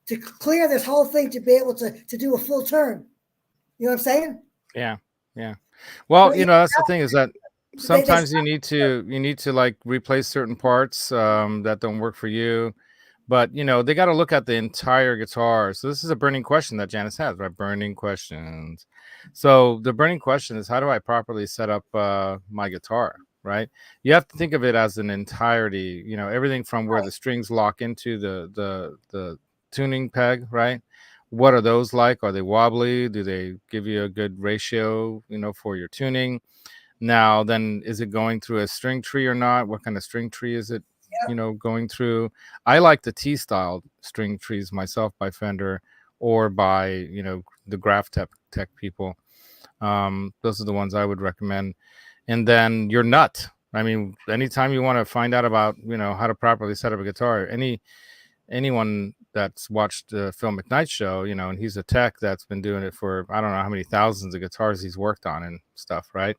this whole thing to be able to do a full turn. You know what I'm saying? Yeah. Well, that's the thing is that sometimes you need to like replace certain parts that don't work for you. But, they got to look at the entire guitar. So this is a burning question that Janice has, right? Burning questions. So the burning question is, how do I properly set up my guitar, right? You have to think of it as an entirety, everything from where the strings lock into the tuning peg, right? What are those like? Are they wobbly? Do they give you a good ratio, for your tuning? Now, then, is it going through a string tree or not? What kind of string tree is it? Going through. I like the T-style string trees myself by Fender or by the Graph Tech people. Those are the ones I would recommend. And then your nut. I mean, anytime you want to find out about how to properly set up a guitar, anyone that's watched the Phil McKnight show, and he's a tech that's been doing it for I don't know how many thousands of guitars he's worked on and stuff, right?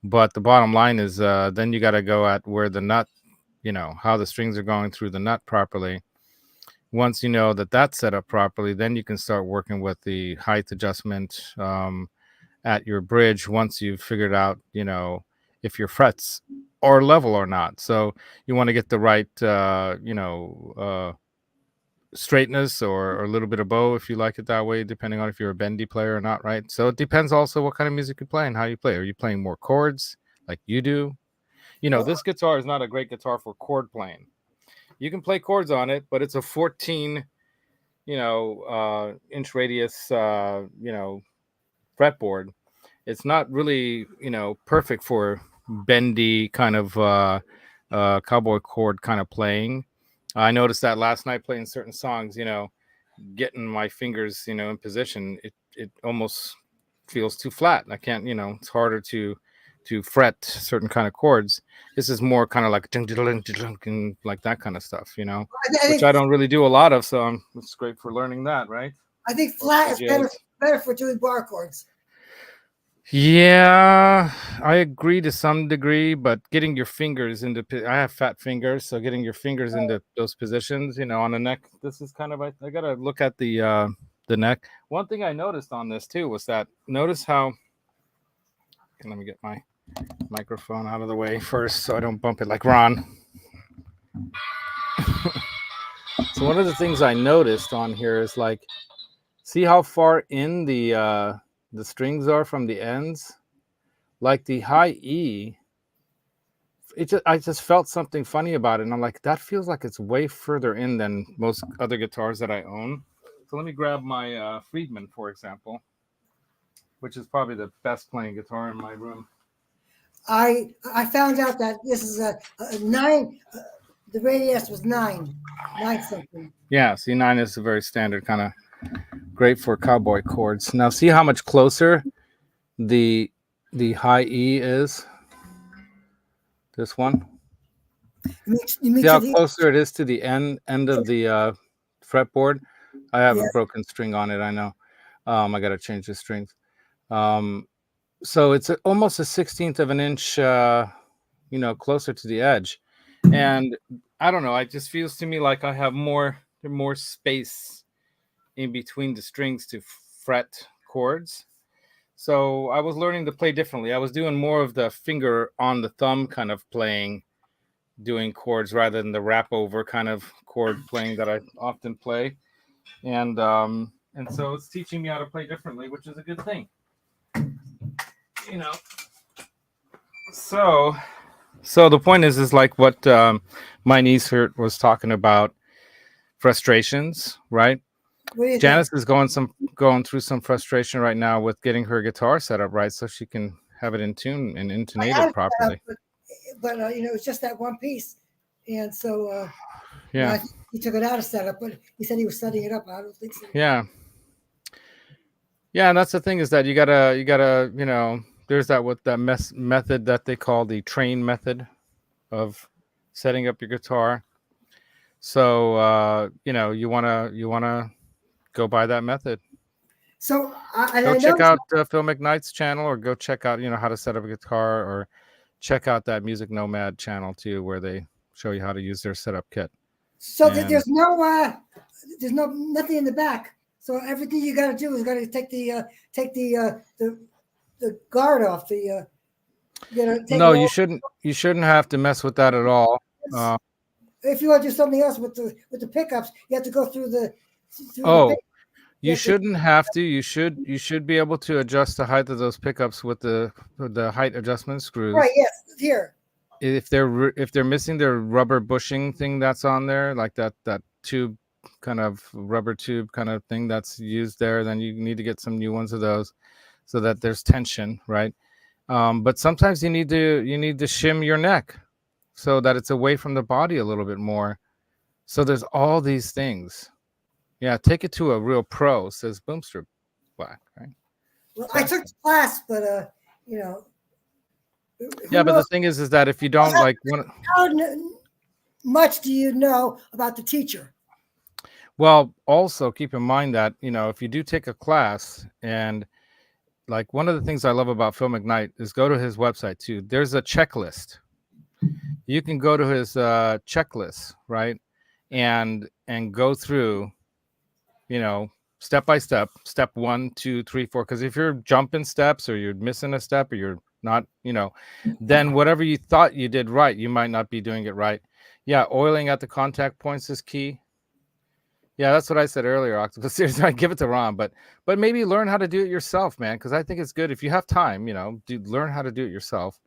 But the bottom line is then you got to go at where the nut, how the strings are going through the nut properly. Once you know that that's set up properly, then you can start working with the height adjustment at your bridge once you've figured out, if your frets are level or not. So you want to get the right, straightness or a little bit of bow if you like it that way, depending on if you're a bendy player or not, right? So it depends also what kind of music you play and how you play. Are you playing more chords like you do? This guitar is not a great guitar for chord playing. You can play chords on it, but it's a 14, inch radius, fretboard. It's not really, perfect for bendy kind of cowboy chord kind of playing. I noticed that last night playing certain songs, getting my fingers, in position, it almost feels too flat. I can't, it's harder to fret certain kind of chords. This is more kind of like like that kind of stuff, which I don't really do a lot of. So it's great for learning that, right? I think flat is better for doing bar chords. Yeah, I agree to some degree, but getting your fingers into, I have fat fingers, so getting your fingers into those positions, on the neck, this is kind of, I got to look at the neck. One thing I noticed on this too was that, notice how, let me get my microphone out of the way first so I don't bump it like Ron. So one of the things I noticed on here is like, see how far in the strings are from the ends? Like the high E, I just felt something funny about it. And I'm like, that feels like it's way further in than most other guitars that I own. So let me grab my Friedman, for example. which is probably the best playing guitar in my room. I found out that this is a 9. The radius was 9 something. Yeah, C9 is a very standard kind of great for cowboy chords. Now see how much closer the high E is. This one. You mean See how to the closer it is to the end of the fretboard. I have yeah. a broken string on it. I know. I got to change the strings. So it's almost a 16th of an inch, closer to the edge. And I don't know. It just feels to me like I have more space in between the strings to fret chords. So I was learning to play differently. I was doing more of the finger on the thumb kind of playing, doing chords rather than the wrap over kind of chord playing that I often play. And so it's teaching me how to play differently, which is a good thing. So the point is like what my niece was talking about, frustrations, right? Janice is going through some frustration right now with getting her guitar set up right so she can have it in tune and intonated properly. But it's just that one piece, and so yeah, I think he took it out of setup, but he said he was setting it up. I don't think so. Yeah, and that's the thing is that you gotta there's that method that they call the train method of setting up your guitar. So you wanna go by that method. So go check out Phil McKnight's channel, or go check out how to set up a guitar, or check out that Music Nomad channel too, where they show you how to use their setup kit. So there's nothing in the back. So everything you got to do is got to take the guard off. No, you shouldn't have to mess with that at all. If you want to do something else with the pickups, you have to go through the. You shouldn't have to. You should be able to adjust the height of those pickups with the height adjustment screws. Right. Yes. Here. If they're missing their rubber bushing thing that's on there, like that tube kind of rubber tube kind of thing that's used there, then you need to get some new ones of those, so that there's tension, right? But sometimes you need to shim your neck so that it's away from the body a little bit more. So there's all these things. Yeah, take it to a real pro, says Boomster Black, right? Well, I took the class, but yeah, but the thing is that if you don't how much do you know about the teacher? Well, also keep in mind that if you do take a class, and like one of the things I love about Phil McKnight is go to his website too. There's a checklist. You can go to his checklist, right, and go through, step by step, step 1, 2, 3, 4. Because if you're jumping steps, or you're missing a step, or you're not, then whatever you thought you did right, you might not be doing it right. Yeah, oiling at the contact points is key. Yeah, that's what I said earlier, Octopus. Seriously, I give it to Ron, but maybe learn how to do it yourself, man. Because I think it's good if you have time, learn how to do it yourself,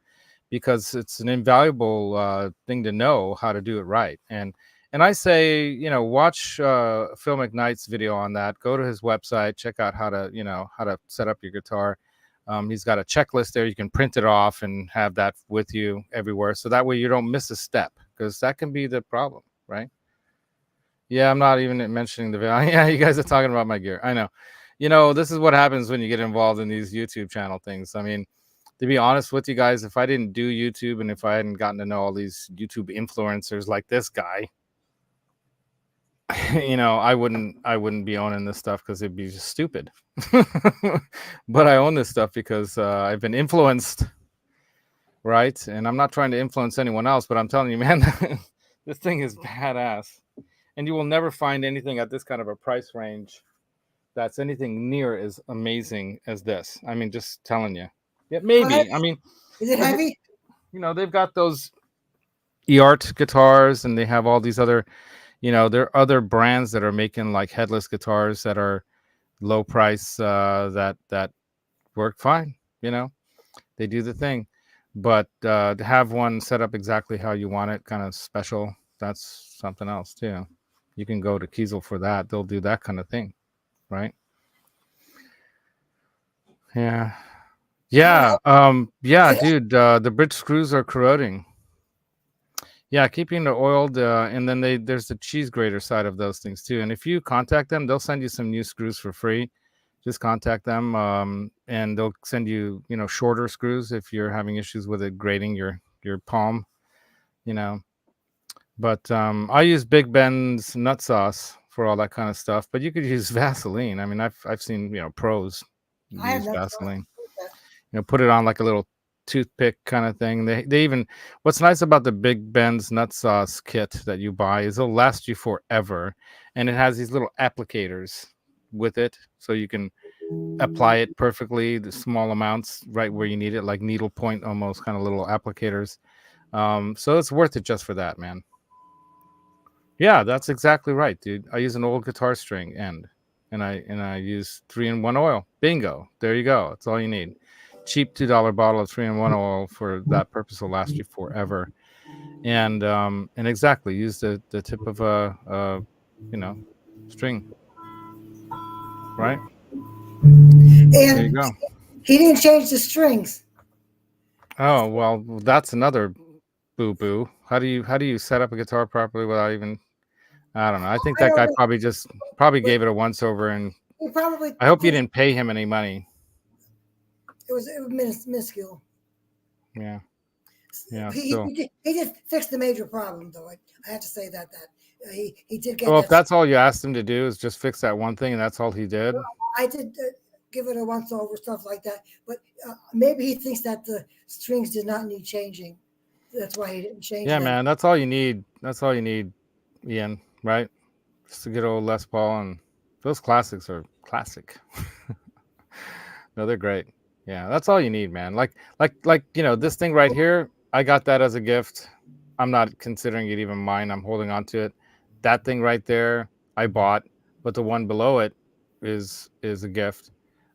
because it's an invaluable thing to know how to do it right. And I say, watch Phil McKnight's video on that. Go to his website, check out how to set up your guitar. He's got a checklist there. You can print it off and have that with you everywhere, so that way you don't miss a step, because that can be the problem, right? Yeah, I'm not even mentioning the video. Yeah, you guys are talking about my gear. I know. This is what happens when you get involved in these YouTube channel things. I mean, to be honest with you guys, if I didn't do YouTube, and if I hadn't gotten to know all these YouTube influencers like this guy, I wouldn't be owning this stuff, because it'd be just stupid. But I own this stuff because I've been influenced, right? And I'm not trying to influence anyone else, but I'm telling you, man, this thing is badass. And you will never find anything at this kind of a price range that's anything near as amazing as this. I mean, just telling you. Yeah, maybe. I mean, is it heavy? They've got those eArt guitars, and they have all these other, there are other brands that are making like headless guitars that are low price, that work fine. They do the thing. But to have one set up exactly how you want it, kind of special, that's something else too. You can go to Kiesel for that. They'll do that kind of thing, right? Yeah, dude, the bridge screws are corroding. Yeah, keeping the oiled, and then there's the cheese grater side of those things too. And if you contact them, they'll send you some new screws for free. Just contact them, and they'll send you, shorter screws if you're having issues with it grating your palm, you know. But I use Big Ben's nut sauce for all that kind of stuff. But you could use Vaseline. I mean, I've seen pros I have use not Vaseline. that. Put it on like a little toothpick kind of thing. They even, what's nice about the Big Ben's nut sauce kit that you buy is it'll last you forever, and it has these little applicators with it, so you can apply it perfectly, the small amounts right where you need it, like needlepoint almost kind of little applicators. So it's worth it just for that, man. Yeah, that's exactly right, dude. I use an old guitar string end, and I use 3-in-1 oil. Bingo. There you go. That's all you need. Cheap $2 bottle of 3-in-1 oil for that purpose will last you forever. And exactly, use the tip of a string. Right? There you And go. he didn't change the strings. Oh, well, that's another boo-boo. How do you set up a guitar properly without even, I don't know. I think I that don't guy know. probably gave it a once over, and He probably I hope you put didn't pay him any money. it was minuscule. Yeah. He Still. he did fix the major problem, though. I have to say that he did get Well, if that. that's all you asked him to do is just fix that one thing, and that's all he did. I did give it a once over, stuff like that. But maybe he thinks that the strings did not need changing. That's why he didn't change Yeah, them. man, that's all you need. That's all you need, Ian. Right? Just to get old Les Paul, and those classics are classic. No, they're great. Yeah, that's all you need, man. Like this thing right here. I got that as a gift. I'm not considering it even mine. I'm holding on to it. That thing right there, I bought, but the one below it is a gift.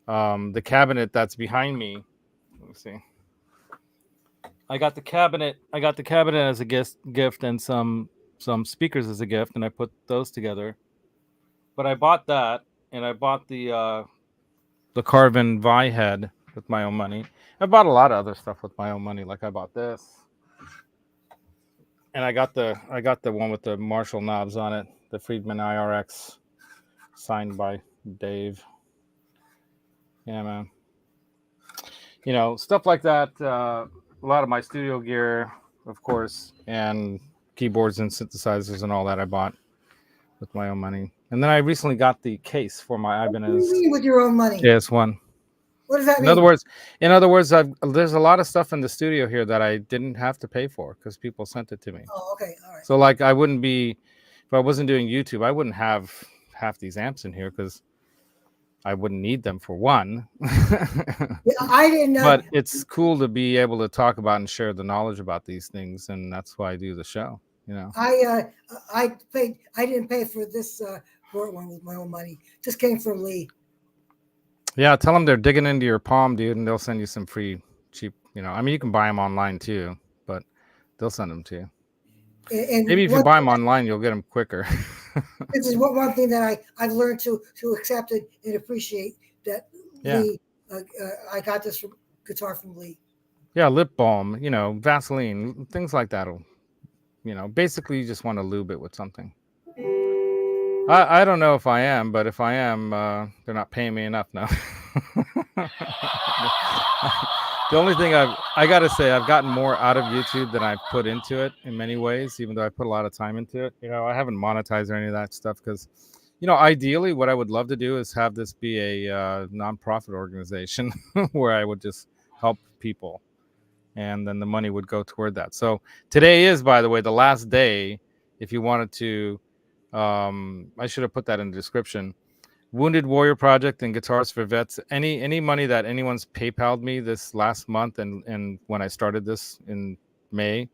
The cabinet that's behind me. Let me see. I got the cabinet. As a gift, and some speakers as a gift, and I put those together. But I bought that, and I bought the Carvin Vi head with my own money. I bought a lot of other stuff with my own money. Like I bought this, and I got the one with the Marshall knobs on it, the Friedman IRX, signed by Dave. Yeah, man. Stuff like that. A lot of my studio gear, of course, and keyboards and synthesizers and all that I bought with my own money. And then I recently got the case for my Ibanez. What do you mean with your own money? JS1. What does that mean? In other words, there's a lot of stuff in the studio here that I didn't have to pay for because people sent it to me. Oh, okay, all right. So like I wouldn't be, if I wasn't doing YouTube, I wouldn't have half these amps in here because I wouldn't need them for one. Yeah, I didn't know. But it's cool to be able to talk about and share the knowledge about these things, and that's why I do the show. I paid. I didn't pay for this short one with my own money. This came from Lee. Yeah, tell them they're digging into your palm, dude, and they'll send you some free, cheap. I mean, you can buy them online too, but they'll send them to you. And maybe if you buy them online, you'll get them quicker. This is one thing that I've learned to accept it and appreciate. That Lee, I got this guitar from Lee. Yeah, lip balm, Vaseline, things like that. Basically, you just want to lube it with something. I don't know if I am, but if I am, they're not paying me enough now. The only thing I got to say, I've gotten more out of YouTube than I've put into it in many ways, even though I put a lot of time into it. I haven't monetized or any of that stuff because, ideally what I would love to do is have this be a nonprofit organization where I would just help people, and then the money would go toward that. So today is, by the way, the last day. If you wanted to, I should have put that in the description. Wounded Warrior Project and Guitars for Vets. Any money that anyone's PayPal'd me this last month and when I started this in May,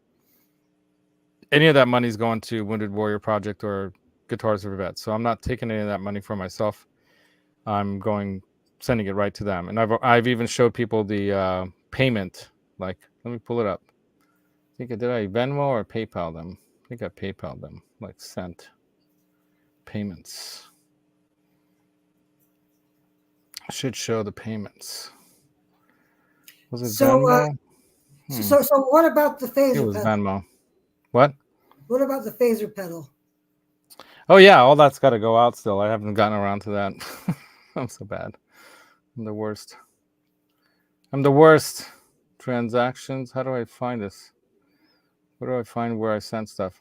any of that money is going to Wounded Warrior Project or Guitars for Vets. So I'm not taking any of that money for myself. I'm sending it right to them. And I've even showed people the payment. Like, let me pull it up. Did I Venmo or PayPal them? I think I PayPal them. Like sent payments. I should show the payments. Was it So, Venmo? so what about the It phaser was pedal? Venmo. What? What about the phaser pedal? Oh yeah, all that's got to go out still. I haven't gotten around to that. I'm so bad. I'm the worst. I'm the worst. Transactions. How do I find this? Where do I find where I sent stuff?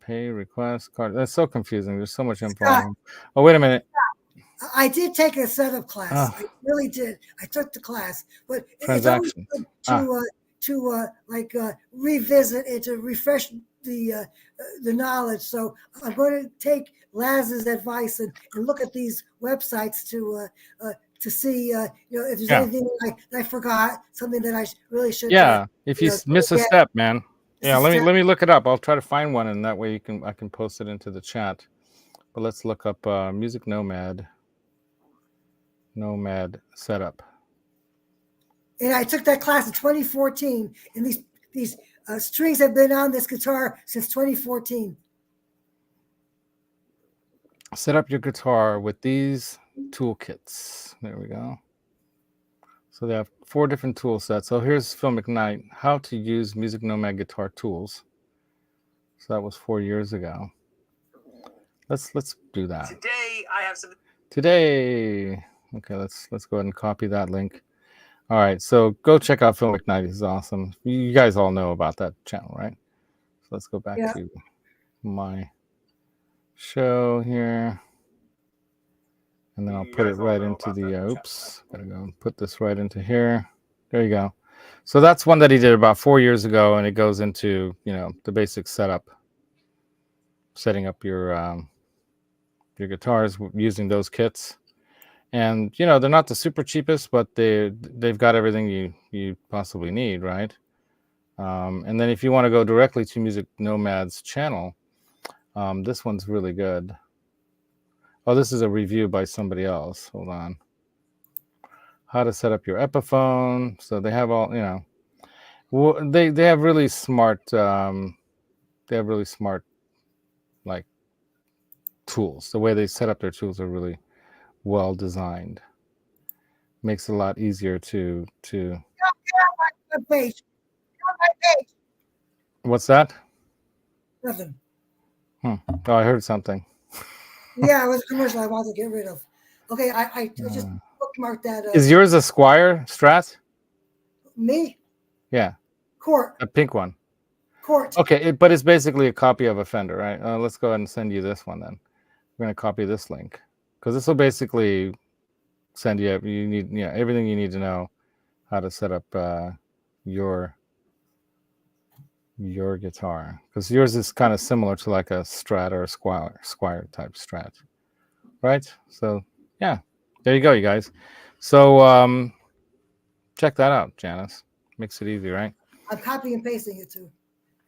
Pay, request, card. That's so confusing. There's so much info on them. Oh, wait a minute. I did take a setup class. I Ah, really did. I took the class, but it's always transactions. good Ah, to revisit and to refresh the knowledge. So I'm going to take Laz's advice and look at these websites to see if there's yeah. anything that I forgot, something that I really should Yeah. If you miss a get. step, man. It's Yeah, a step. let me look it up. I'll try to find one, and that way I can post it into the chat. But let's look up Music Nomad setup. And I took that class in 2014, and these strings have been on this guitar since 2014. Set up your guitar with these toolkits. There we go. So they have 4 different tool sets. So here's Phil McKnight, how to use Music Nomad guitar tools. So that was 4 years ago. Let's do that. Today I have some. Today. Okay, let's go ahead and copy that link. All right, so go check out Phil McKnight. He's awesome. You guys all know about that channel, right? So let's go back to my show here. And then I'll put it right into the, oops, gotta go and put this right into here. There you go. So that's one that he did about 4 years ago, and it goes into, the basic setup, setting up your guitars using those kits. And, they're not the super cheapest, but they've got everything you possibly need, right? And then if you want to go directly to Music Nomad's channel, this one's really good. Oh, this is a review by somebody else. Hold on. How to set up your Epiphone. So they have all, they have really smart, like tools. The way they set up their tools are really well designed. Makes it a lot easier to. Page. What's that? Nothing. Oh, I heard something. Yeah, it was a commercial I wanted to get rid of. Okay, I just bookmarked that. Is yours a Squire Strat? Me? Yeah. Court. A pink one. Court. Okay, but it's basically a copy of a Fender, right? Let's go ahead and send you this one then. We're going to copy this link because this will basically send you everything you need to know how to set up your guitar, because yours is kind of similar to like a Strat or a Squire type Strat, right? So yeah, there you go, you guys. So check that out, Janice. Makes it easy, right? I'm copying and pasting it too,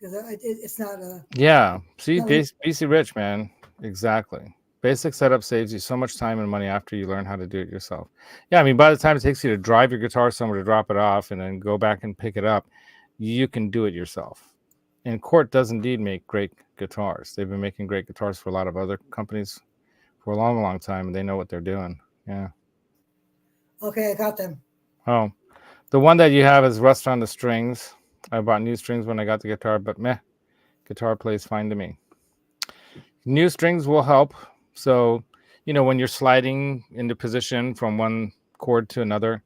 because it's not a. Yeah, see, BC Rich, man. Exactly. Basic setup saves you so much time and money after you learn how to do it yourself. Yeah, I mean, by the time it takes you to drive your guitar somewhere to drop it off and then go back and pick it up, you can do it yourself. And Cort does indeed make great guitars. They've been making great guitars for a lot of other companies for a long, long time, and they know what they're doing. Yeah. Okay, I got them. Oh, the one that you have is Rust on the Strings. I bought new strings when I got the guitar, but guitar plays fine to me. New strings will help. So, when you're sliding into position from one chord to another,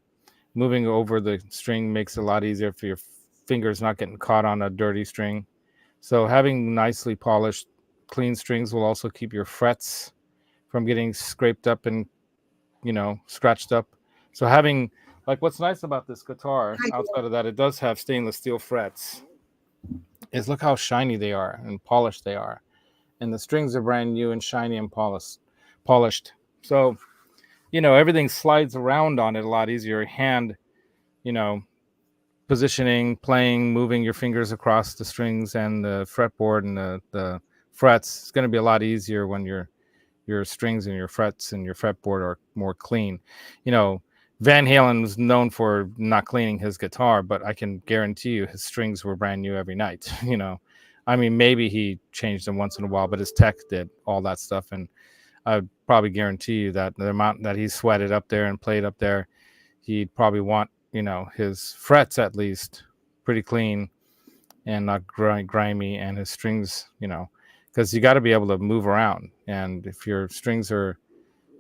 moving over the string makes it a lot easier for your fingers not getting caught on a dirty string. So having nicely polished, clean strings will also keep your frets from getting scraped up and, scratched up. So having, like, what's nice about this guitar, outside of that, it does have stainless steel frets, is look how shiny they are and polished they are. And the strings are brand new and shiny and polished. So, everything slides around on it a lot easier. Your hand, positioning, playing, moving your fingers across the strings and the fretboard and the frets. It's going to be a lot easier when your strings and your frets and your fretboard are more clean. Van Halen was known for not cleaning his guitar, but I can guarantee you his strings were brand new every night. I mean, maybe he changed them once in a while, but his tech did all that stuff. And I'd probably guarantee you that the amount that he sweated up there and played up there, he'd probably want his frets at least pretty clean and not grimy, and his strings, because you got to be able to move around. And if your strings are,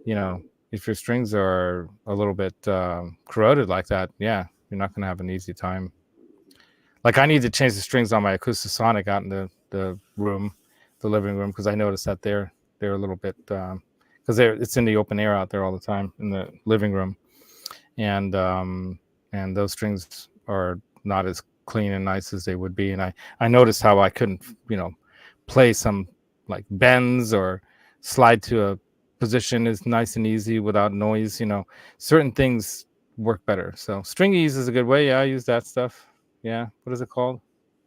a little bit corroded like that, yeah, you're not going to have an easy time. Like I need to change the strings on my Acoustasonic out in the living room, because I noticed that they're a little bit, because it's in the open air out there all the time in the living room, and those strings are not as clean and nice as they would be. And I noticed how I couldn't play some like bends or slide to a position is nice and easy without noise. Certain things work better. So string ease is a good way. Yeah, I use that stuff. Yeah, what is it called?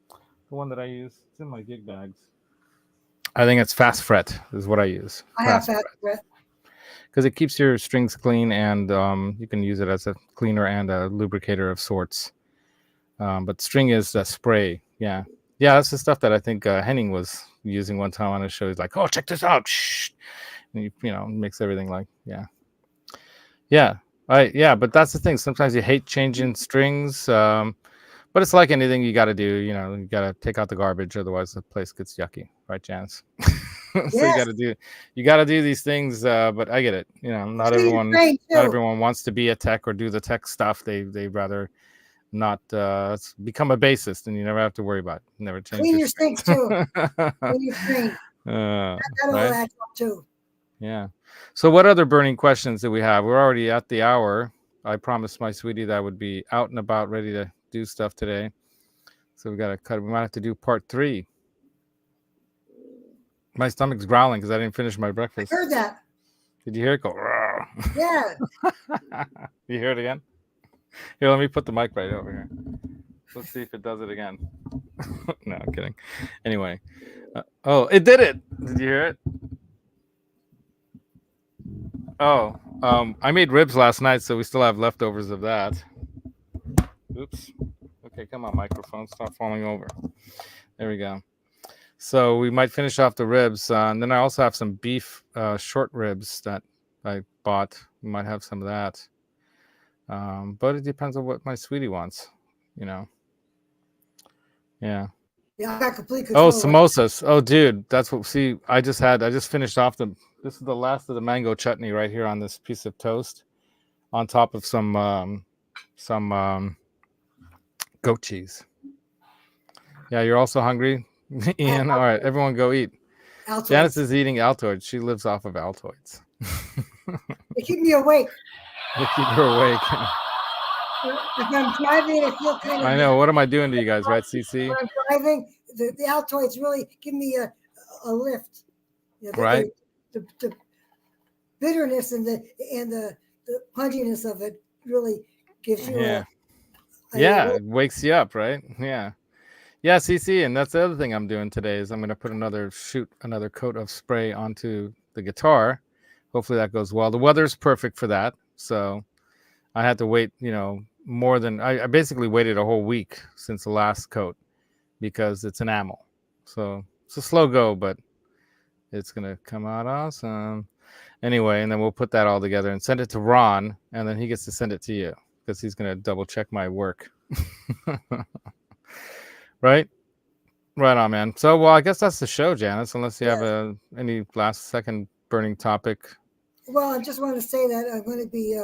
The one that I use, it's in my gig bags. I think it's Fast Fret is what I use. I have Fast Fret because it keeps your strings clean, and you can use it as a cleaner and a lubricator of sorts. But string is the spray. Yeah, that's the stuff that I think Henning was using one time on his show. He's like, "Oh, check this out!" Shh. And makes everything like But that's the thing. Sometimes you hate changing strings. But it's like anything you got to do, you got to take out the garbage, otherwise the place gets yucky, right, Janice? So yes. you got to do these things. But I get it. Not everyone wants to be a tech or do the tech stuff. They rather not become a bassist, and you never have to worry about it. Never change clean your strings too. Clean your string. That all adds up too. Yeah. So what other burning questions do we have? We're already at the hour. I promised my sweetie that I would be out and about, ready to do stuff today. So we got to cut. We might have to do part 3. My stomach's growling because I didn't finish my breakfast. I heard that. Did you hear it go? Yeah. You hear it again? Here, let me put the mic right over here. Let's see if it does it again. No, I'm kidding. Anyway. It did it. Did you hear it? Oh, I made ribs last night, so we still have leftovers of that. Oops. Okay, come on, microphone. Stop falling over. There we go. So we might finish off the ribs. And then I also have some beef short ribs that I bought. We might have some of that. But it depends on what my sweetie wants, Yeah. Yeah, I got complete control. Oh, samosas. Oh, dude. That's what, I just finished off this is the last of the mango chutney right here on this piece of toast on top of some goat cheese. Yeah, you're also hungry? Ian, all right, everyone go eat. Altoids. Janice is eating Altoids. She lives off of Altoids. They keep me awake. They keep her awake. If I'm driving, I feel kind of... I know. What am I doing to you guys, right, CC? When I'm driving, the Altoids really give me a lift. Right. The bitterness and the punginess of it really gives you it wakes you up, right? Yeah, CC, and that's the other thing I'm doing today is I'm going to put another coat of spray onto the guitar. Hopefully that goes well. The weather's perfect for that, so I had to wait, more than I basically waited a whole week since the last coat because it's enamel. So it's a slow go, but it's going to come out awesome. Anyway, and then we'll put that all together and send it to Ron, and then he gets to send it to you because he's going to double check my work. Right on, man. So, well, I guess that's the show, Janice, unless you have any last second burning topic. Well, I just want to say that I'm going to be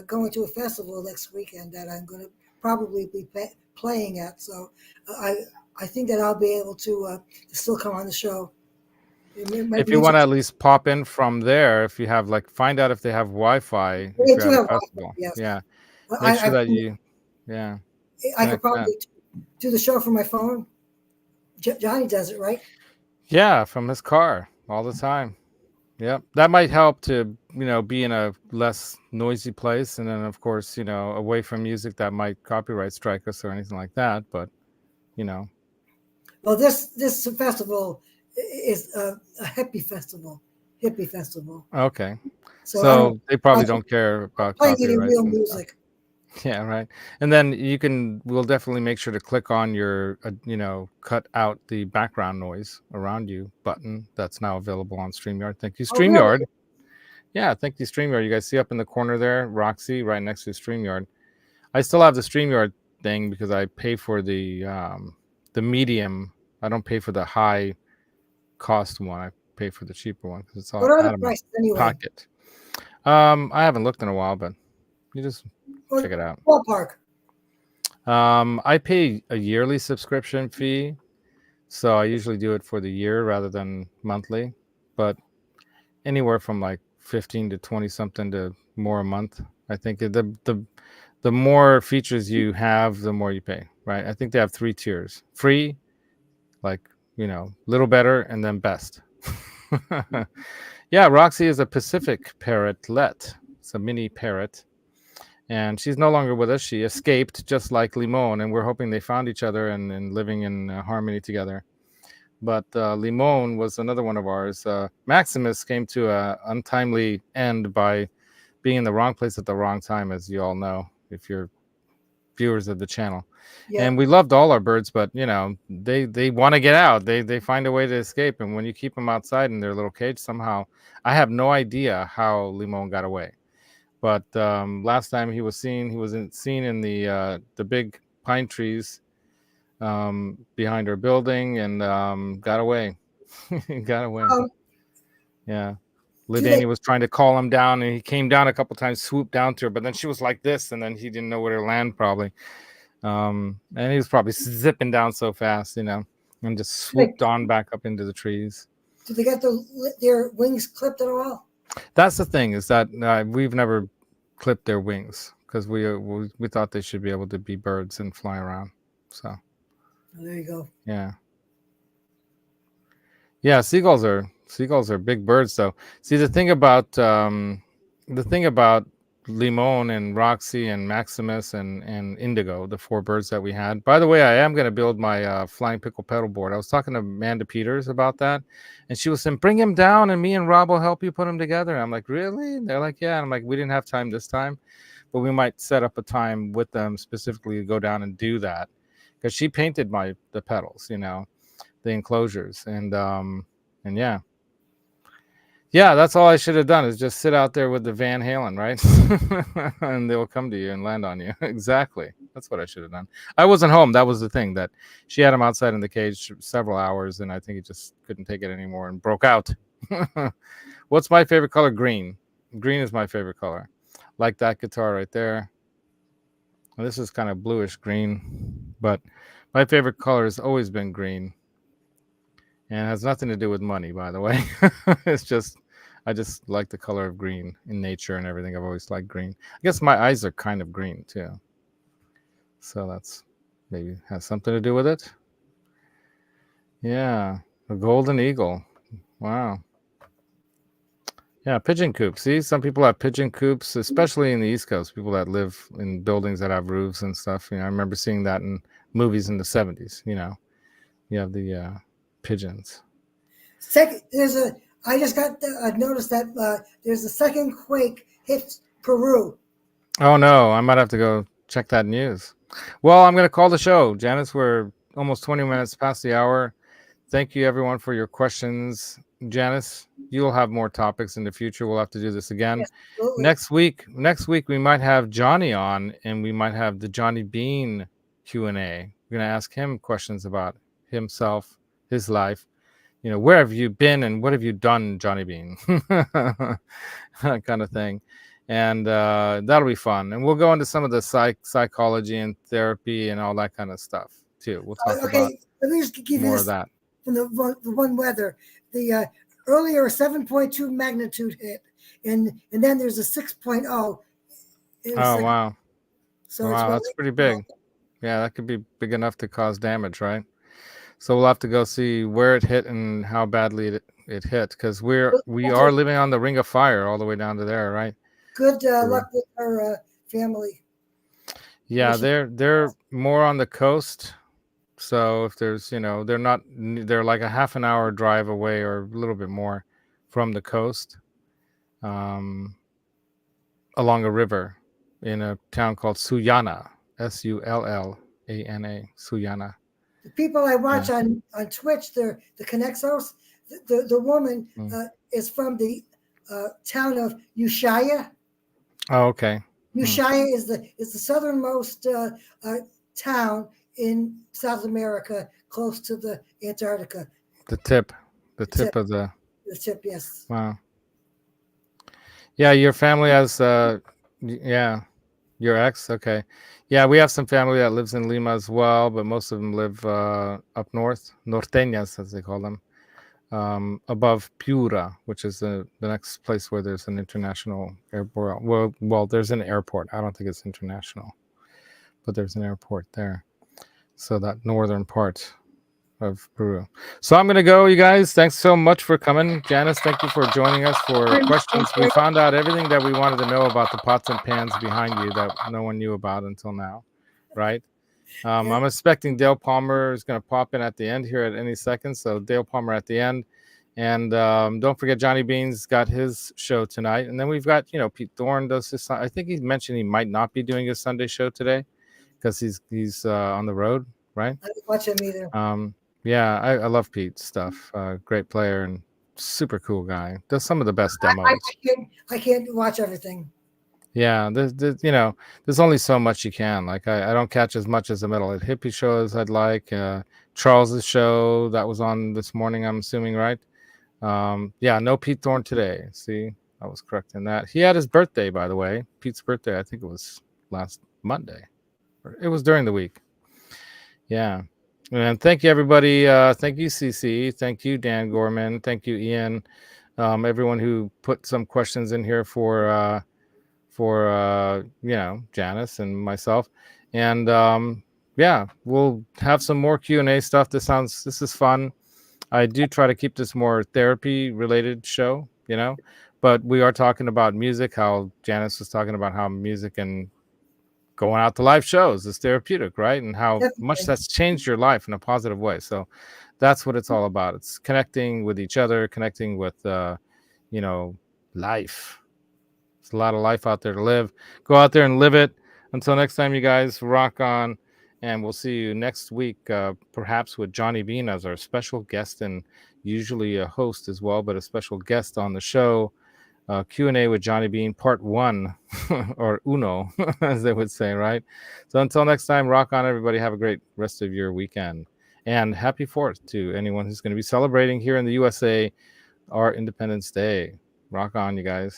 going to a festival next weekend that I'm going to probably be playing at. So I think that I'll be able to still come on the show. If you want to at least pop in from there, if you have find out if they have Wi-Fi. They do have Wi-Fi, yes. Yeah. Make sure that you, I could probably do the show from my phone. Johnny does it, right? Yeah, from his car all the time. Yep. That might help to, be in a less noisy place. And then, of course, away from music that might copyright strike us or anything like that. But, Well, this festival is a hippie festival. Okay. So they probably don't care about playing any real music. Yeah, right. And then we'll definitely make sure to click on your, cut out the background noise around you button that's now available on StreamYard. Thank you, StreamYard. Oh, really? Yeah, thank you, StreamYard. You guys see up in the corner there, Roxy, right next to StreamYard. I still have the StreamYard thing because I pay for the medium. I don't pay for the high cost one. I pay for the cheaper one because it's all What are out the of my prices anyway? pocket. I haven't looked in a while, but you just check it out. Ballpark. I pay a yearly subscription fee, so I usually do it for the year rather than monthly. But anywhere from like 15 to 20 something to more a month. I think the more features you have, the more you pay, right? I think they have 3 tiers: free, like, little better, and then best. Yeah, Roxy is a Pacific parrotlet. It's a mini parrot, and she's no longer with us. She escaped, just like Limon, and we're hoping they found each other and living in harmony together. But Limon was another one of ours. Maximus came to an untimely end by being in the wrong place at the wrong time, as you all know, if you're viewers of the channel. Yeah. And we loved all our birds, but they want to get out. They find a way to escape, and when you keep them outside in their little cage, somehow, I have no idea how Limon got away. But last time he was seen in the big pine trees behind our building, and got away. Got away. Yeah. Lidania was trying to call him down, and he came down a couple times, swooped down to her, but then she was like this, and then he didn't know where to land probably. And he was probably zipping down so fast, and just swooped on back up into the trees. Did they get their wings clipped at all? That's the thing, is that we've never clipped their wings because we thought they should be able to be birds and fly around. So there you go. Yeah, seagulls are big birds, though. See, the thing about Limon and Roxy and Maximus and Indigo, the 4 birds that we had. By the way, I am going to build my flying pickle pedal board. I was talking to Amanda Peters about that, and she was saying, bring him down and me and Rob will help you put him together. I'm like, really? And they're like, yeah. And I'm like, we didn't have time this time, but we might set up a time with them specifically to go down and do that, because she painted the pedals, the enclosures, and yeah, that's all I should have done, is just sit out there with the Van Halen, right? And they'll come to you and land on you. Exactly. That's what I should have done. I wasn't home. That was the thing, that she had him outside in the cage several hours, and I think he just couldn't take it anymore and broke out. What's my favorite color? Green. Green is my favorite color. Like that guitar right there. Well, this is kind of bluish green, but my favorite color has always been green. And it has nothing to do with money, by the way. It's just, I just like the color of green in nature and everything. I've always liked green. I guess my eyes are kind of green too. So that's maybe has something to do with it. Yeah, a golden eagle. Wow. Yeah, pigeon coop. See, some people have pigeon coops, especially in the East Coast, people that live in buildings that have roofs and stuff. I remember seeing that in movies in the 70s, You have the pigeons. I just got noticed that there's a second quake hit Peru. Oh no, I might have to go check that news. Well, I'm going to call the show. Janice, we're almost 20 minutes past the hour. Thank you everyone for your questions. Janice, you'll have more topics in the future. We'll have to do this again. Yes, Next week we might have Johnny on, and we might have the Johnny Bean Q&A. We're going to ask him questions about himself, his life. Where have you been and what have you done, Johnny Bean? That kind of thing. And that'll be fun. And we'll go into some of the psychology and therapy and all that kind of stuff too. We'll talk about let me just give more you of that. From the one weather. The earlier 7.2 magnitude hit, and then there's a 6.0. Oh, wow. So wow, that's pretty big. Yeah, that could be big enough to cause damage, right? So we'll have to go see where it hit and how badly it hit, because we are living on the ring of fire all the way down to there, right? Good luck with our family. Yeah, they're more on the coast. So if there's, they're like a half an hour drive away or a little bit more from the coast, along a river in a town called Sullana, Sullana, Sullana. The people I watch on Twitch, the Connexos, the woman is from the town of Ushuaia. Oh, okay. Ushuaia is the southernmost town in South America, close to the Antarctica. The tip of the tip. Yes. Wow. Yeah, your family has yeah, your ex. Okay. Yeah, we have some family that lives in Lima as well, but most of them live up north, norteñas as they call them, above Piura, which is the next place where there's an international airport. Well, there's an airport. I don't think it's international, but there's an airport there. So that northern part of Peru. So I'm going to go, you guys. Thanks so much for coming. Janice, thank you for joining us for questions. We found out everything that we wanted to know about the pots and pans behind you that no one knew about until now, right? I'm expecting Dale Palmer is going to pop in at the end here at any second. So Dale Palmer at the end. And don't forget, Johnny Bean's got his show tonight. And then we've got, Pete Thorne does his. I think he mentioned he might not be doing his Sunday show today because he's on the road, right? I didn't watch him either. Yeah, I love Pete's stuff. Great player and super cool guy. Does some of the best demos. I can't watch everything. Yeah, there's only so much you can. Like I don't catch as much as the Metalhead Hippie show as I'd like. Charles's show that was on this morning, I'm assuming, right? Yeah, no Pete Thorne today. See, I was correct in that. He had his birthday, by the way. Pete's birthday, I think it was last Monday. It was during the week. Yeah. And thank you, everybody. Thank you, CC. Thank you, Dan Gorman. Thank you, Ian. Everyone who put some questions in here for Janice and myself. And yeah, we'll have some more Q&A stuff. This is fun. I do try to keep this more therapy related show, but we are talking about music, how Janice was talking about how music and going out to live shows is therapeutic, right? And how much that's changed your life in a positive way. So that's what it's all about. It's connecting with each other, connecting with, life. There's a lot of life out there to live. Go out there and live it. Until next time, you guys, rock on. And we'll see you next week, perhaps with Johnny Bean as our special guest and usually a host as well, but a special guest on the show. Q&A with Johnny Bean, part 1, or uno, as they would say, right? So until next time, rock on, everybody. Have a great rest of your weekend. And happy 4th to anyone who's going to be celebrating here in the USA our Independence Day. Rock on, you guys.